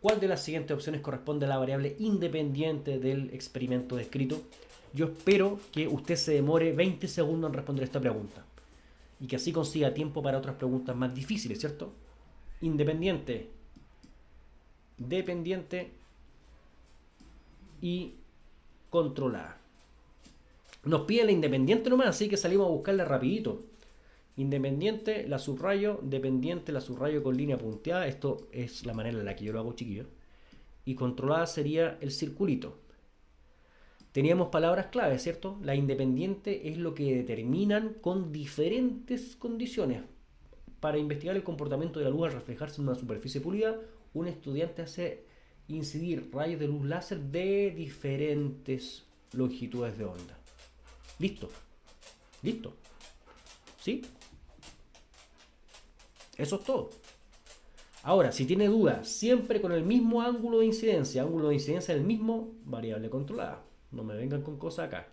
¿cuál de las siguientes opciones corresponde a la variable independiente del experimento descrito? Yo espero que usted se demore 20 segundos en responder esta pregunta y que así consiga tiempo para otras preguntas más difíciles, ¿cierto? independiente, dependiente y controlada. Nos pide la independiente nomás, así que salimos a buscarla rapidito. Independiente, la subrayo, dependiente, la subrayo con línea punteada. Esto es la manera en la que yo lo hago, chiquillos. Y controlada sería el circulito. Teníamos palabras clave, ¿cierto? La independiente es lo que determinan con diferentes condiciones. Para investigar el comportamiento de la luz al reflejarse en una superficie pulida, un estudiante hace incidir rayos de luz láser de diferentes longitudes de onda. Listo. Listo. ¿Sí? Eso es todo. Ahora, si tiene dudas, siempre con el mismo ángulo de incidencia del mismo, variable controlada. No me vengan con cosas acá.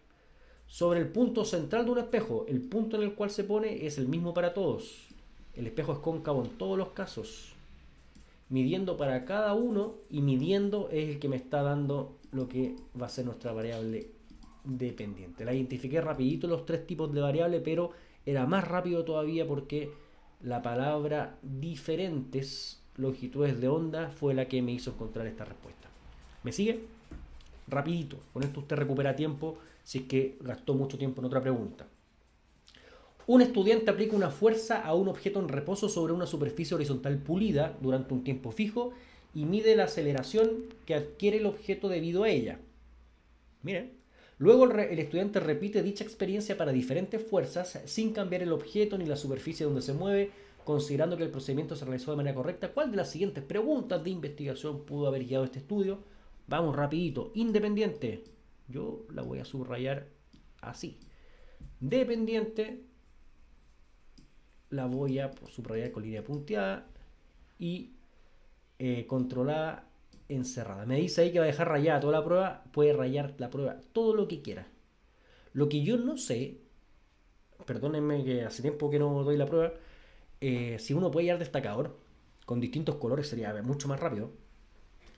Sobre el punto central de un espejo, el punto en el cual se pone es el mismo para todos. El espejo es cóncavo en todos los casos. Midiendo para cada uno, y midiendo es el que me está dando lo que va a ser nuestra variable dependiente. La identifiqué rapidito los tres tipos de variable, pero era más rápido todavía porque la palabra diferentes longitudes de onda fue la que me hizo encontrar esta respuesta. ¿Me sigue? Rapidito. Con esto usted recupera tiempo si es que gastó mucho tiempo en otra pregunta. Un estudiante aplica una fuerza a un objeto en reposo sobre una superficie horizontal pulida durante un tiempo fijo y mide la aceleración que adquiere el objeto debido a ella. Miren. Luego el estudiante repite dicha experiencia para diferentes fuerzas sin cambiar el objeto ni la superficie donde se mueve, considerando que el procedimiento se realizó de manera correcta. ¿Cuál de las siguientes preguntas de investigación pudo haber guiado este estudio? Vamos rapidito. Independiente. Yo la voy a subrayar así. Dependiente. La voy a subrayar con línea punteada. Y controlada, encerrada. Me dice ahí que va a dejar rayada toda la prueba. Puede rayar la prueba todo lo que quiera. Lo que yo no sé, perdónenme que hace tiempo que no doy la prueba, si uno puede llevar destacador con distintos colores sería mucho más rápido.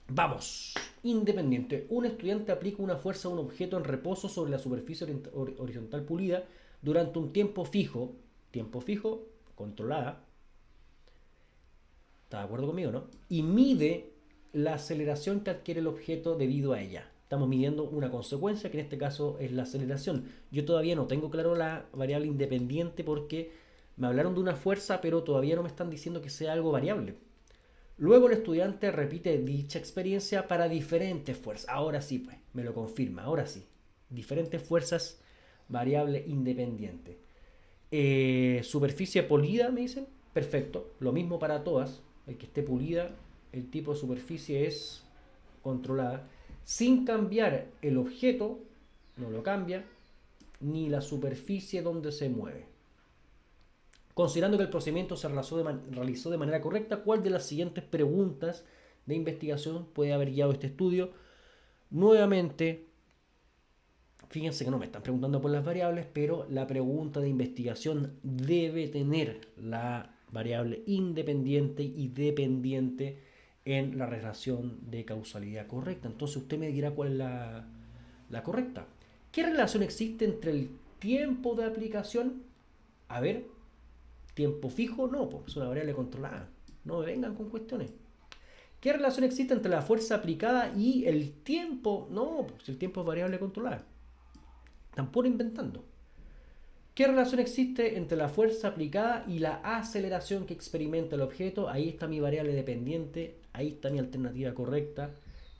Vamos. Independiente. Un estudiante aplica una fuerza a un objeto en reposo sobre la superficie horizontal pulida durante un tiempo fijo. Tiempo fijo, controlada. ¿Está de acuerdo conmigo, no? Y mide la aceleración que adquiere el objeto debido a ella. Estamos midiendo una consecuencia que en este caso es la aceleración. Yo todavía no tengo claro la variable independiente porque me hablaron de una fuerza, pero todavía no me están diciendo que sea algo variable. Luego el estudiante repite dicha experiencia para diferentes fuerzas. Ahora sí, pues, me lo confirma. Ahora sí. Diferentes fuerzas, variable independiente. Superficie pulida, me dicen. Perfecto. Lo mismo para todas. El que esté pulida, el tipo de superficie es controlada. Sin cambiar el objeto, no lo cambia, ni la superficie donde se mueve. Considerando que el procedimiento se realizó de manera correcta, ¿cuál de las siguientes preguntas de investigación puede haber guiado este estudio? Nuevamente, fíjense que no me están preguntando por las variables, pero la pregunta de investigación debe tener la variable independiente y dependiente en la relación de causalidad correcta. Entonces usted me dirá cuál es la correcta. ¿Qué relación existe entre el tiempo de aplicación? A ver, tiempo fijo, no, pues es una variable controlada. No me vengan con cuestiones. ¿Qué relación existe entre la fuerza aplicada y el tiempo? No, pues el tiempo es variable controlada. Están puro inventando. ¿Qué relación existe entre la fuerza aplicada y la aceleración que experimenta el objeto? Ahí está mi variable dependiente, ahí está mi alternativa correcta.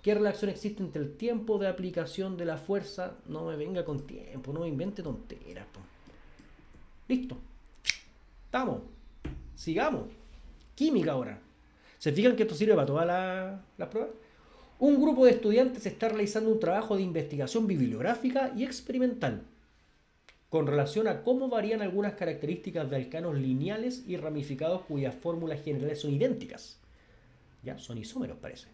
¿Qué relación existe entre el tiempo de aplicación de la fuerza? No me venga con tiempo, no me invente tonteras. Listo. Estamos. Sigamos. Química ahora. ¿Se fijan que esto sirve para todas las pruebas? Un grupo de estudiantes está realizando un trabajo de investigación bibliográfica y experimental con relación a cómo varían algunas características de alcanos lineales y ramificados cuyas fórmulas generales son idénticas. Ya, son isómeros parece.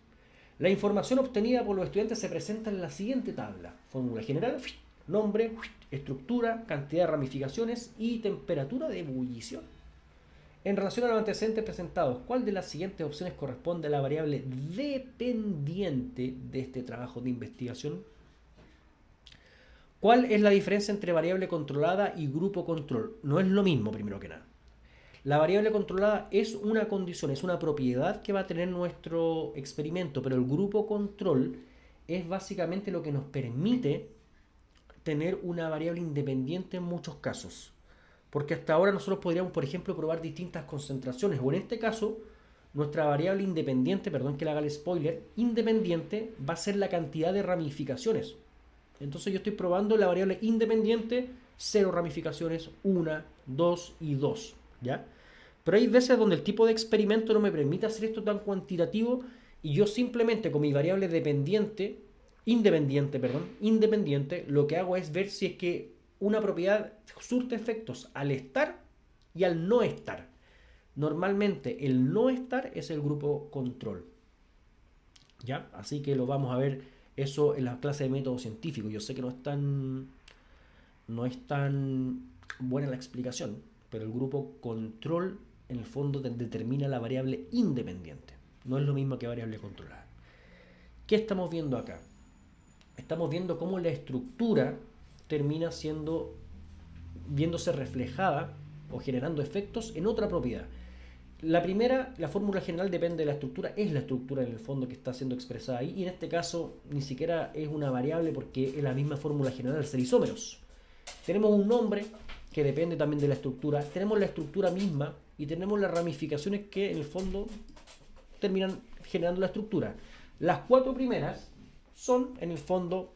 La información obtenida por los estudiantes se presenta en la siguiente tabla. Fórmula general, nombre, estructura, cantidad de ramificaciones y temperatura de ebullición. En relación a los antecedentes presentados, ¿cuál de las siguientes opciones corresponde a la variable dependiente de este trabajo de investigación? ¿Cuál es la diferencia entre variable controlada y grupo control? No es lo mismo, primero que nada. La variable controlada es una condición, es una propiedad que va a tener nuestro experimento, pero el grupo control es básicamente lo que nos permite tener una variable independiente en muchos casos. Porque hasta ahora nosotros podríamos, por ejemplo, probar distintas concentraciones, o en este caso, nuestra variable independiente, perdón que le haga el spoiler, independiente va a ser la cantidad de ramificaciones. Entonces yo estoy probando la variable independiente, 0 ramificaciones, 1, 2 y 2, ¿ya? Pero hay veces donde el tipo de experimento no me permite hacer esto tan cuantitativo y yo simplemente con mi variable independiente, lo que hago es ver si es que una propiedad surte efectos al estar y al no estar. Normalmente el no estar es el grupo control, ¿ya? Así que lo vamos a ver eso en las clases de método científico. Yo sé que no es tan buena la explicación, pero el grupo control en el fondo determina la variable independiente. No es lo mismo que variable controlada. ¿Qué estamos viendo acá? Estamos viendo cómo la estructura termina viéndose reflejada o generando efectos en otra propiedad. La primera, la fórmula general depende de la estructura, es la estructura en el fondo que está siendo expresada ahí, y en este caso ni siquiera es una variable porque es la misma fórmula general al ser isómeros. Tenemos un nombre que depende también de la estructura, tenemos la estructura misma y tenemos las ramificaciones que en el fondo terminan generando la estructura. Las 4 primeras son en el fondo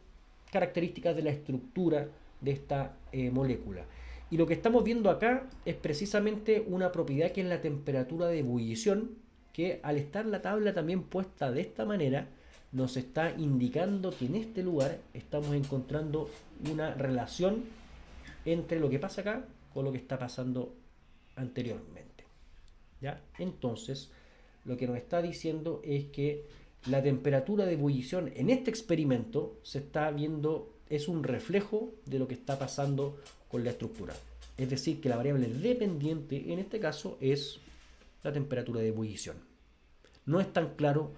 características de la estructura de esta molécula. Y lo que estamos viendo acá es precisamente una propiedad que es la temperatura de ebullición, que al estar la tabla también puesta de esta manera, nos está indicando que en este lugar estamos encontrando una relación entre lo que pasa acá con lo que está pasando anteriormente, ¿ya? Entonces, lo que nos está diciendo es que la temperatura de ebullición en este experimento se está viendo, es un reflejo de lo que está pasando con la estructura. Es decir, que la variable dependiente en este caso es la temperatura de ebullición. No es tan claro,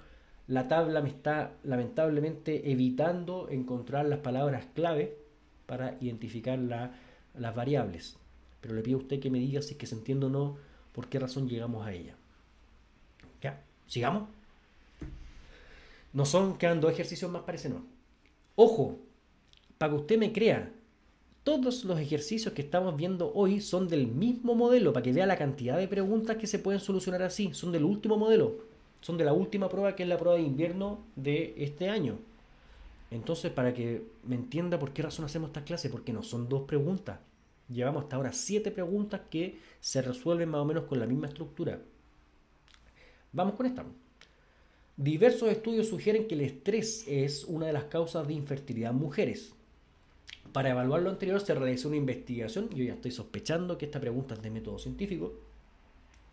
la tabla me está lamentablemente evitando encontrar las palabras clave para identificar las variables. Pero le pido a usted que me diga si es que se entiende o no, por qué razón llegamos a ella. ¿Ya? ¿Sigamos? No son, quedan 2 ejercicios más, parece no. Ojo, para que usted me crea, todos los ejercicios que estamos viendo hoy son del mismo modelo, para que vea la cantidad de preguntas que se pueden solucionar así. Son del último modelo, son de la última prueba, que es la prueba de invierno de este año. Entonces, para que me entienda por qué razón hacemos esta clase, porque no son 2 preguntas. Llevamos hasta ahora 7 preguntas que se resuelven más o menos con la misma estructura. Vamos con esta. Diversos estudios sugieren que el estrés es una de las causas de infertilidad en mujeres. Para evaluar lo anterior se realizó una investigación, yo ya estoy sospechando que esta pregunta es de método científico,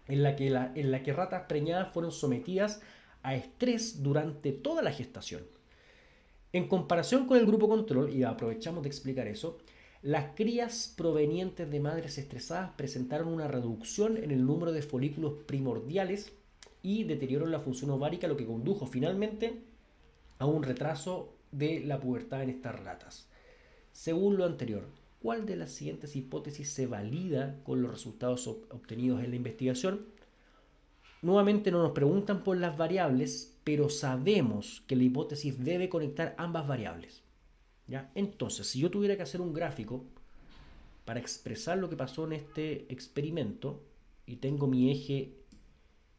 en la que ratas preñadas fueron sometidas a estrés durante toda la gestación. En comparación con el grupo control, y aprovechamos de explicar eso, las crías provenientes de madres estresadas presentaron una reducción en el número de folículos primordiales y deterioro en la función ovárica, lo que condujo finalmente a un retraso de la pubertad en estas ratas. Según lo anterior, ¿cuál de las siguientes hipótesis se valida con los resultados obtenidos en la investigación? Nuevamente no nos preguntan por las variables, pero sabemos que la hipótesis debe conectar ambas variables, ¿ya? Entonces, si yo tuviera que hacer un gráfico para expresar lo que pasó en este experimento y tengo mi eje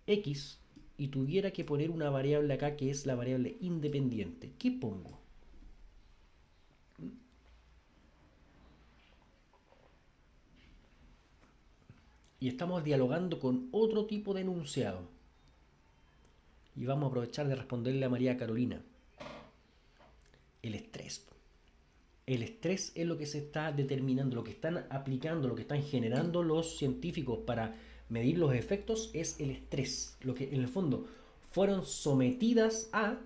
X y tuviera que poner una variable acá que es la variable independiente, ¿qué pongo? Y estamos dialogando con otro tipo de enunciado. Y vamos a aprovechar de responderle a María Carolina. El estrés. El estrés es lo que se está determinando, lo que están aplicando, lo que están generando los científicos para medir los efectos es el estrés. Lo que en el fondo fueron sometidas a,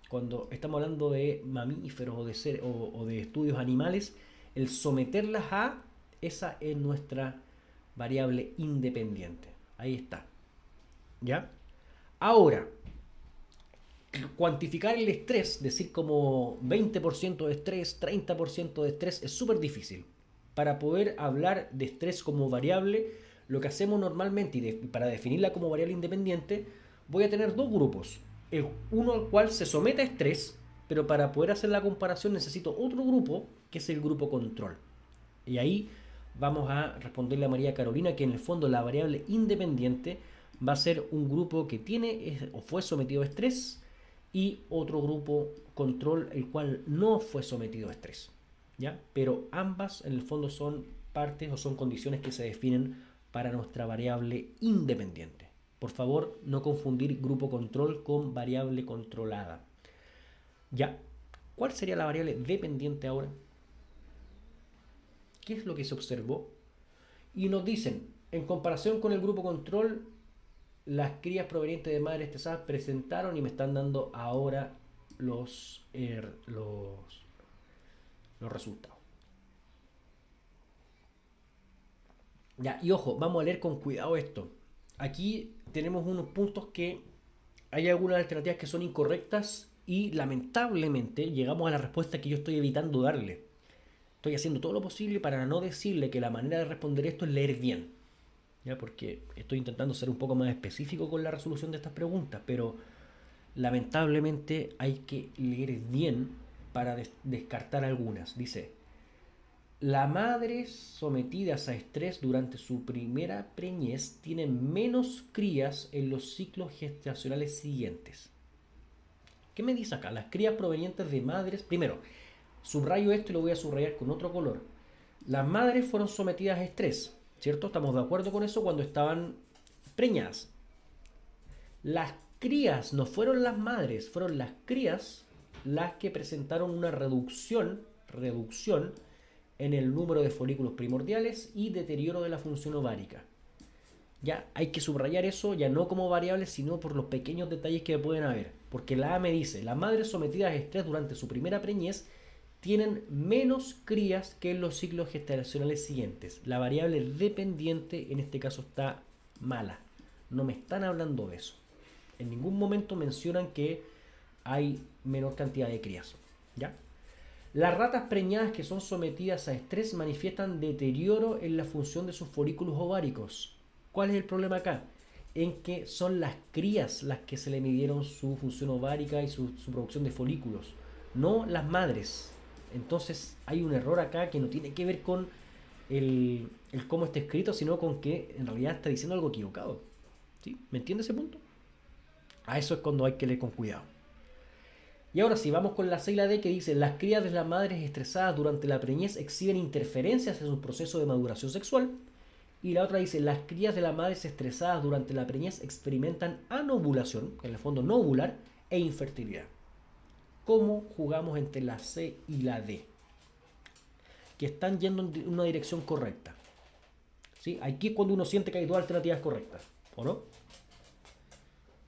cuando estamos hablando de mamíferos o de estudios animales, el someterlas a, esa es nuestra variable independiente. Ahí está. ¿Ya? Ahora, cuantificar el estrés, decir como 20% de estrés, 30% de estrés, es súper difícil. Para poder hablar de estrés como variable, lo que hacemos normalmente, para definirla como variable independiente, voy a tener dos grupos. Uno al cual se somete a estrés, pero para poder hacer la comparación necesito otro grupo, que es el grupo control. Y ahí vamos a responderle a María Carolina que en el fondo la variable independiente va a ser un grupo que tiene o fue sometido a estrés y otro grupo control el cual no fue sometido a estrés, ¿ya? Pero ambas en el fondo son partes o son condiciones que se definen para nuestra variable independiente. Por favor, no confundir grupo control con variable controlada. ¿Ya? ¿Cuál sería la variable dependiente ahora? ¿Qué es lo que se observó? Y nos dicen, en comparación con el grupo control, las crías provenientes de madres estresadas presentaron y me están dando ahora los resultados. Ya, y ojo, vamos a leer con cuidado esto. Aquí tenemos unos puntos que hay algunas alternativas que son incorrectas y lamentablemente llegamos a la respuesta que yo estoy evitando darle. Estoy haciendo todo lo posible para no decirle que la manera de responder esto es leer bien, ¿ya? Porque estoy intentando ser un poco más específico con la resolución de estas preguntas, pero lamentablemente hay que leer bien para descartar algunas. Dice, las madres sometidas a estrés durante su primera preñez tienen menos crías en los ciclos gestacionales siguientes. ¿Qué me dice acá? Las crías provenientes de madres... Primero, subrayo esto y lo voy a subrayar con otro color. Las madres fueron sometidas a estrés, ¿cierto? Estamos de acuerdo con eso cuando estaban preñadas. Las crías no fueron las madres, fueron las crías las que presentaron una reducción en el número de folículos primordiales y deterioro de la función ovárica. Ya hay que subrayar eso, ya no como variable, sino por los pequeños detalles que pueden haber. Porque la A me dice, las madres sometidas a estrés durante su primera preñez tienen menos crías que en los ciclos gestacionales siguientes. La variable dependiente en este caso está mala. No me están hablando de eso. En ningún momento mencionan que hay menor cantidad de crías. ¿Ya? Las ratas preñadas que son sometidas a estrés manifiestan deterioro en la función de sus folículos ováricos. ¿Cuál es el problema acá? En que son las crías las que se le midieron su función ovárica y su producción de folículos, no las madres. Entonces hay un error acá que no tiene que ver con el cómo está escrito, sino con que en realidad está diciendo algo equivocado. ¿Sí? ¿Me entiende ese punto? A eso es cuando hay que leer con cuidado. Y ahora sí, vamos con la C y la D que dice, las crías de las madres estresadas durante la preñez exhiben interferencias en su proceso de maduración sexual. Y la otra dice, las crías de las madres estresadas durante la preñez experimentan anovulación, que en el fondo no ovular, e infertilidad. ¿Cómo jugamos entre la C y la D? Que están yendo en una dirección correcta. ¿Sí? Aquí es cuando uno siente que hay dos alternativas correctas, ¿o no?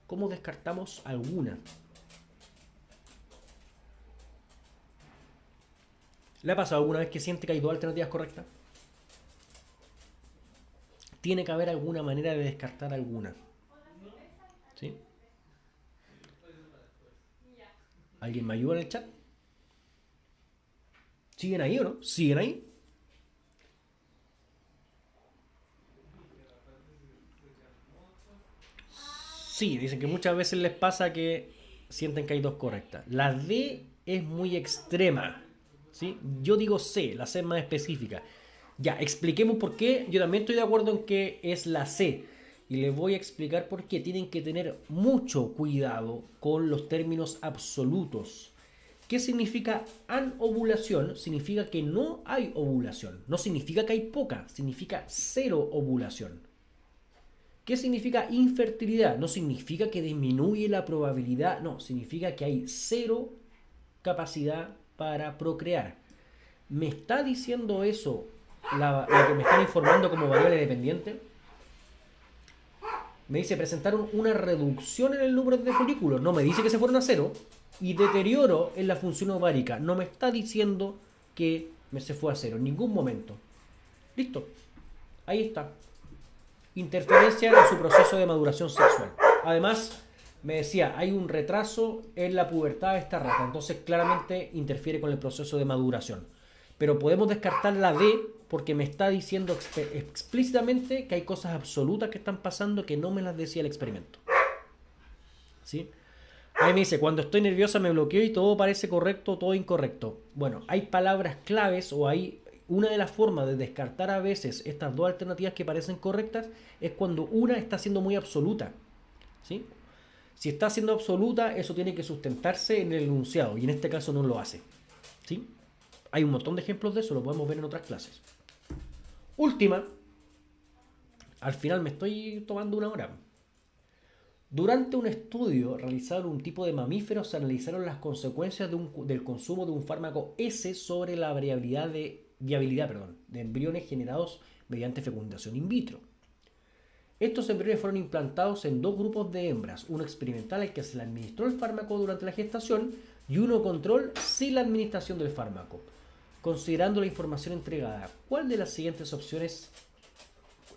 ¿Cómo descartamos alguna? ¿Le ha pasado alguna vez que siente que hay dos alternativas correctas? Tiene que haber alguna manera de descartar alguna. ¿Sí? ¿Alguien me ayuda en el chat? ¿Siguen ahí o no? ¿Siguen ahí? Sí, dicen que muchas veces les pasa que sienten que hay dos correctas. La D es muy extrema, ¿sí? Yo digo C, la C es más específica. Ya, expliquemos por qué. Yo también estoy de acuerdo en que es la C. Y les voy a explicar por qué. Tienen que tener mucho cuidado con los términos absolutos. ¿Qué significa anovulación? Significa que no hay ovulación. No significa que hay poca, significa cero ovulación. ¿Qué significa infertilidad? No significa que disminuye la probabilidad, no, significa que hay cero capacidad para procrear. ¿Me está diciendo eso la que me están informando como variable dependiente? Me dice, presentaron una reducción en el número de folículos. No me dice que se fueron a cero. Y deterioro en la función ovárica. No me está diciendo que se fue a cero en ningún momento. Listo. Ahí está. Interferencia en su proceso de maduración sexual. Además, me decía, hay un retraso en la pubertad de esta rata. Entonces, claramente interfiere con el proceso de maduración. Pero podemos descartar la D porque me está diciendo explícitamente que hay cosas absolutas que están pasando que no me las decía el experimento. ¿Sí? Ahí me dice, cuando estoy nerviosa me bloqueo y todo parece correcto o todo incorrecto. Bueno, hay palabras claves o hay una de las formas de descartar a veces estas dos alternativas que parecen correctas es cuando una está siendo muy absoluta. ¿Sí? Si está siendo absoluta, eso tiene que sustentarse en el enunciado y en este caso no lo hace. ¿Sí? Hay un montón de ejemplos de eso, lo podemos ver en otras clases. Última, al final me estoy tomando una hora. Durante un estudio realizado en un tipo de mamíferos se analizaron las consecuencias del consumo de un fármaco S sobre la viabilidad de embriones generados mediante fecundación in vitro. Estos embriones fueron implantados en dos grupos de hembras, uno experimental al que se le administró el fármaco durante la gestación y uno control sin la administración del fármaco. Considerando la información entregada, ¿cuál de las siguientes opciones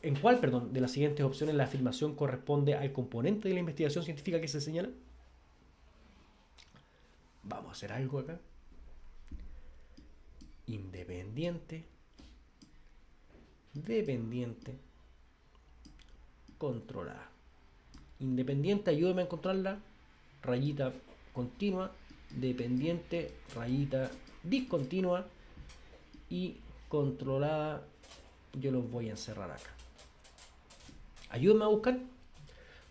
de las siguientes opciones la afirmación corresponde al componente de la investigación científica que se señala? Vamos a hacer algo acá. Independiente, dependiente, controlada. Independiente, ayúdame a encontrarla. Rayita continua, dependiente, rayita discontinua y controlada. Yo los voy a encerrar acá. Ayúdenme a buscar.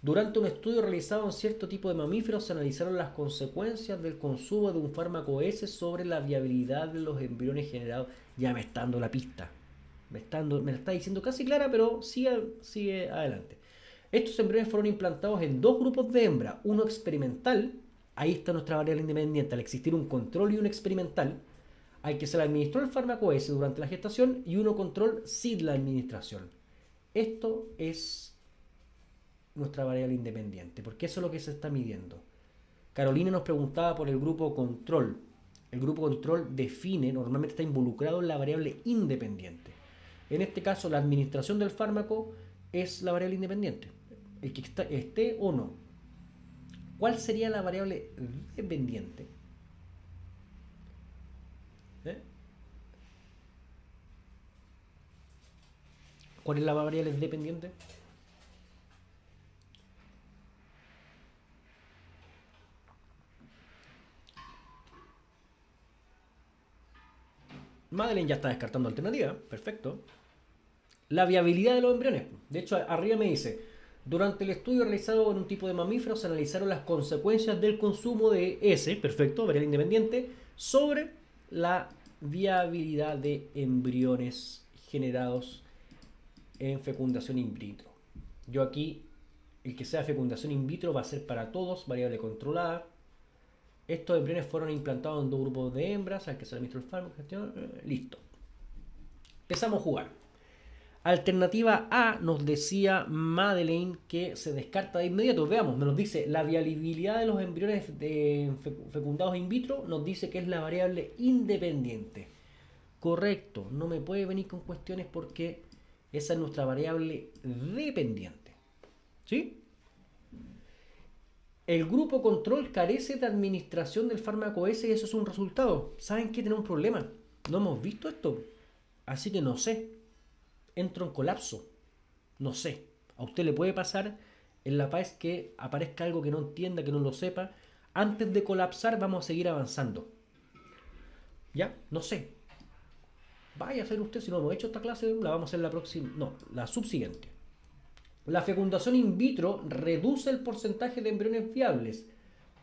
Durante un estudio realizado en cierto tipo de mamíferos se analizaron las consecuencias del consumo de un fármaco S sobre la viabilidad de los embriones generados. Ya me está dando la pista. Me la está diciendo casi clara, pero sigue adelante. Estos embriones fueron implantados en dos grupos de hembra, uno experimental, ahí está nuestra variable independiente, al existir un control y un experimental, al que se le administró el fármaco S durante la gestación y uno control sin la administración. Esto es nuestra variable independiente, porque eso es lo que se está midiendo. Carolina nos preguntaba por el grupo control. El grupo control normalmente está involucrado en la variable independiente. En este caso, la administración del fármaco es la variable independiente, el que esté o no. ¿Cuál sería la variable dependiente? ¿Cuál es la variable dependiente? Madeleine ya está descartando alternativa. Perfecto. La viabilidad de los embriones. De hecho, arriba me dice, durante el estudio realizado en un tipo de mamíferos se analizaron las consecuencias del consumo de S, perfecto, variable independiente, sobre la viabilidad de embriones generados en fecundación in vitro. Yo aquí, el que sea fecundación in vitro va a ser para todos, variable controlada. Estos embriones fueron implantados en dos grupos de hembras, al que se le administró el fármaco, listo. Empezamos a jugar. Alternativa A nos decía Madeleine que se descarta de inmediato. Veamos, nos dice la viabilidad de los embriones fecundados in vitro, nos dice que es la variable independiente. Correcto, no me puede venir con cuestiones porque esa es nuestra variable dependiente. ¿Sí? El grupo control carece de administración del fármaco S y eso es un resultado. ¿Saben qué? Tenemos un problema. No hemos visto esto. Así que no sé. Entro en colapso. No sé. A usted le puede pasar en la paz que aparezca algo que no entienda, que no lo sepa. Antes de colapsar vamos a seguir avanzando. ¿Ya? No sé. Vaya a hacer usted, si no hemos hecho esta clase, la vamos a hacer la próxima. No, la subsiguiente. La fecundación in vitro reduce el porcentaje de embriones viables.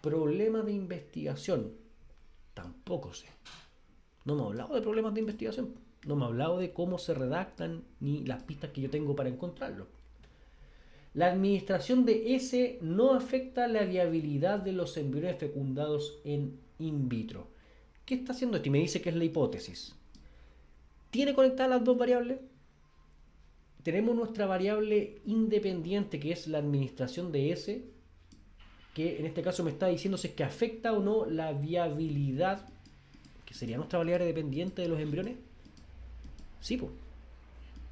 Problema de investigación. Tampoco sé. No me ha hablado de problemas de investigación. No me ha hablado de cómo se redactan ni las pistas que yo tengo para encontrarlo. La administración de S no afecta la viabilidad de los embriones fecundados en in vitro. ¿Qué está haciendo esto? Y me dice que es la hipótesis. ¿Tiene conectadas las dos variables? Tenemos nuestra variable independiente que es la administración de S, que en este caso me está diciendo si es que afecta o no la viabilidad, que sería nuestra variable dependiente de los embriones. Sí, pues.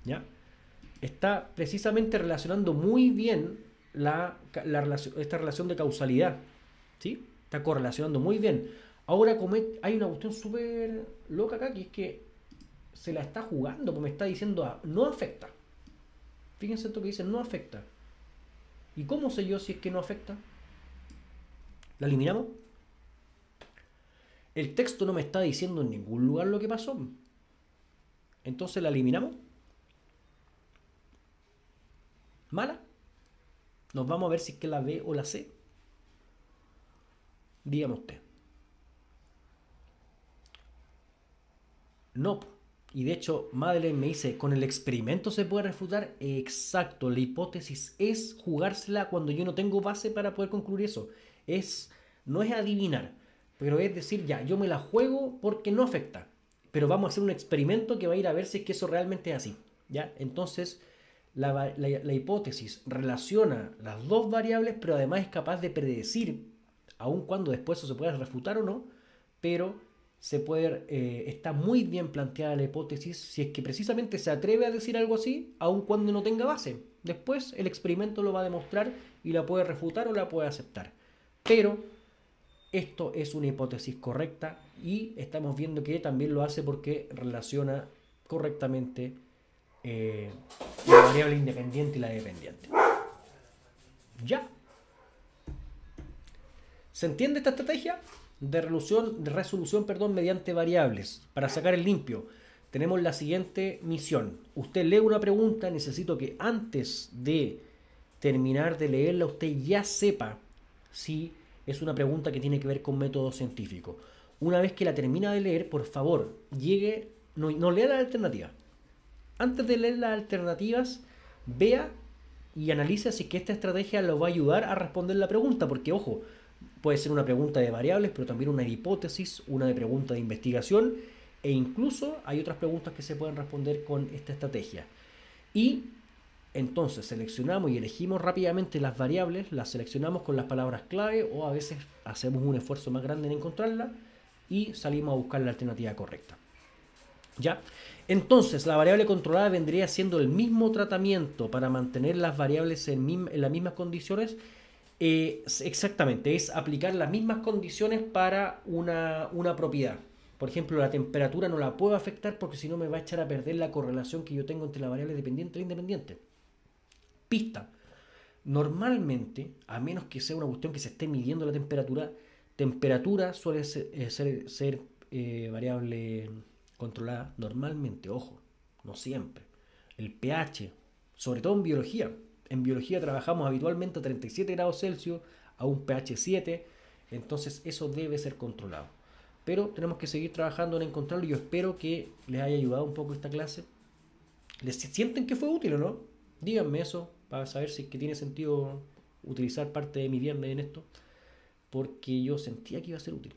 ¿Ya? Está precisamente relacionando muy bien esta relación de causalidad. ¿Sí? Está correlacionando muy bien. Ahora, como hay una cuestión súper loca acá, que es que se la está jugando, pues me está diciendo no afecta. Fíjense esto que dice no afecta. ¿Y cómo sé yo si es que no afecta? ¿La eliminamos? El texto no me está diciendo en ningún lugar lo que pasó. Entonces la eliminamos. ¿Mala? Nos vamos a ver si es que la B o la C. Dígame usted. No. Y de hecho, Madeleine me dice, ¿con el experimento se puede refutar? Exacto, la hipótesis es jugársela cuando yo no tengo base para poder concluir eso. No es adivinar, pero es decir, ya, yo me la juego porque no afecta. Pero vamos a hacer un experimento que va a ir a ver si es que eso realmente es así. ¿Ya? Entonces, la hipótesis relaciona las dos variables, pero además es capaz de predecir, aun cuando después eso se pueda refutar o no, pero está muy bien planteada la hipótesis si es que precisamente se atreve a decir algo así, aun cuando no tenga base. Después el experimento lo va a demostrar y la puede refutar o la puede aceptar. Pero esto es una hipótesis correcta y estamos viendo que también lo hace porque relaciona correctamente la variable independiente y la dependiente. ¿Ya? ¿Se entiende esta estrategia? De resolución mediante variables. Para sacar el limpio, tenemos la siguiente misión. Usted lee una pregunta, necesito que antes de terminar de leerla usted ya sepa si es una pregunta que tiene que ver con método científico. Una vez que la termina de leer, por favor, no lea las alternativas. Antes de leer las alternativas, vea y analice si que esta estrategia lo va a ayudar a responder la pregunta, porque ojo, puede ser una pregunta de variables, pero también una de hipótesis, una de pregunta de investigación, e incluso hay otras preguntas que se pueden responder con esta estrategia. Y entonces seleccionamos y elegimos rápidamente las variables, las seleccionamos con las palabras clave o a veces hacemos un esfuerzo más grande en encontrarla y salimos a buscar la alternativa correcta. ¿Ya? Entonces, la variable controlada vendría siendo el mismo tratamiento para mantener las variables en las mismas condiciones. Exactamente, es aplicar las mismas condiciones para una propiedad. Por ejemplo, la temperatura no la puedo afectar porque si no me va a echar a perder la correlación que yo tengo entre la variable dependiente e independiente. Pista. Normalmente, a menos que sea una cuestión que se esté midiendo la temperatura suele ser variable controlada normalmente, ojo, no siempre. El pH, sobre todo en biología. En biología trabajamos habitualmente a 37 grados Celsius, a un pH 7, entonces eso debe ser controlado. Pero tenemos que seguir trabajando en encontrarlo y yo espero que les haya ayudado un poco esta clase. ¿Les sienten que fue útil o no? Díganme eso para saber si es que tiene sentido utilizar parte de mi viernes en esto, porque yo sentía que iba a ser útil.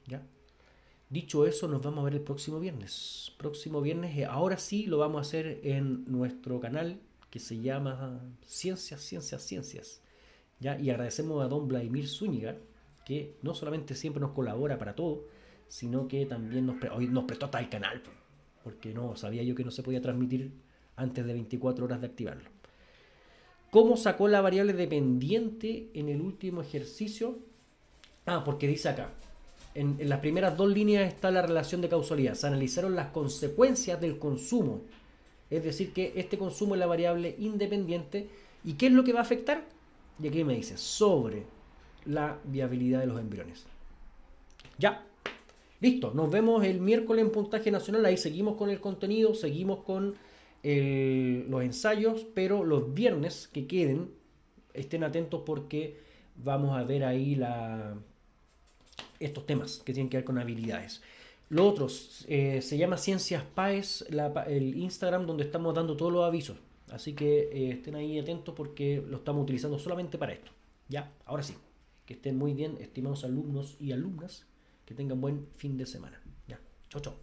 ¿Ya? Dicho eso, nos vamos a ver el próximo viernes. Próximo viernes, ahora sí lo vamos a hacer en nuestro canal que se llama Ciencias. ¿Ya? Y agradecemos a don Vladimir Zúñiga, que no solamente siempre nos colabora para todo, sino que también hoy nos prestó hasta el canal, porque no sabía yo que no se podía transmitir antes de 24 horas de activarlo. ¿Cómo sacó la variable dependiente en el último ejercicio? Porque dice acá, en las primeras dos líneas está la relación de causalidad. Se analizaron las consecuencias del consumo. Es decir, que este consumo es la variable independiente. ¿Y qué es lo que va a afectar? Y aquí me dice, sobre la viabilidad de los embriones. Ya, listo. Nos vemos el miércoles en Puntaje Nacional. Ahí seguimos con el contenido, seguimos con los ensayos, pero los viernes que queden, estén atentos porque vamos a ver ahí estos temas que tienen que ver con habilidades. Lo otro se llama Ciencias PAES, el Instagram donde estamos dando todos los avisos. Así que estén ahí atentos porque lo estamos utilizando solamente para esto. Ya, ahora sí. Que estén muy bien, estimados alumnos y alumnas. Que tengan buen fin de semana. Ya, chau, chau.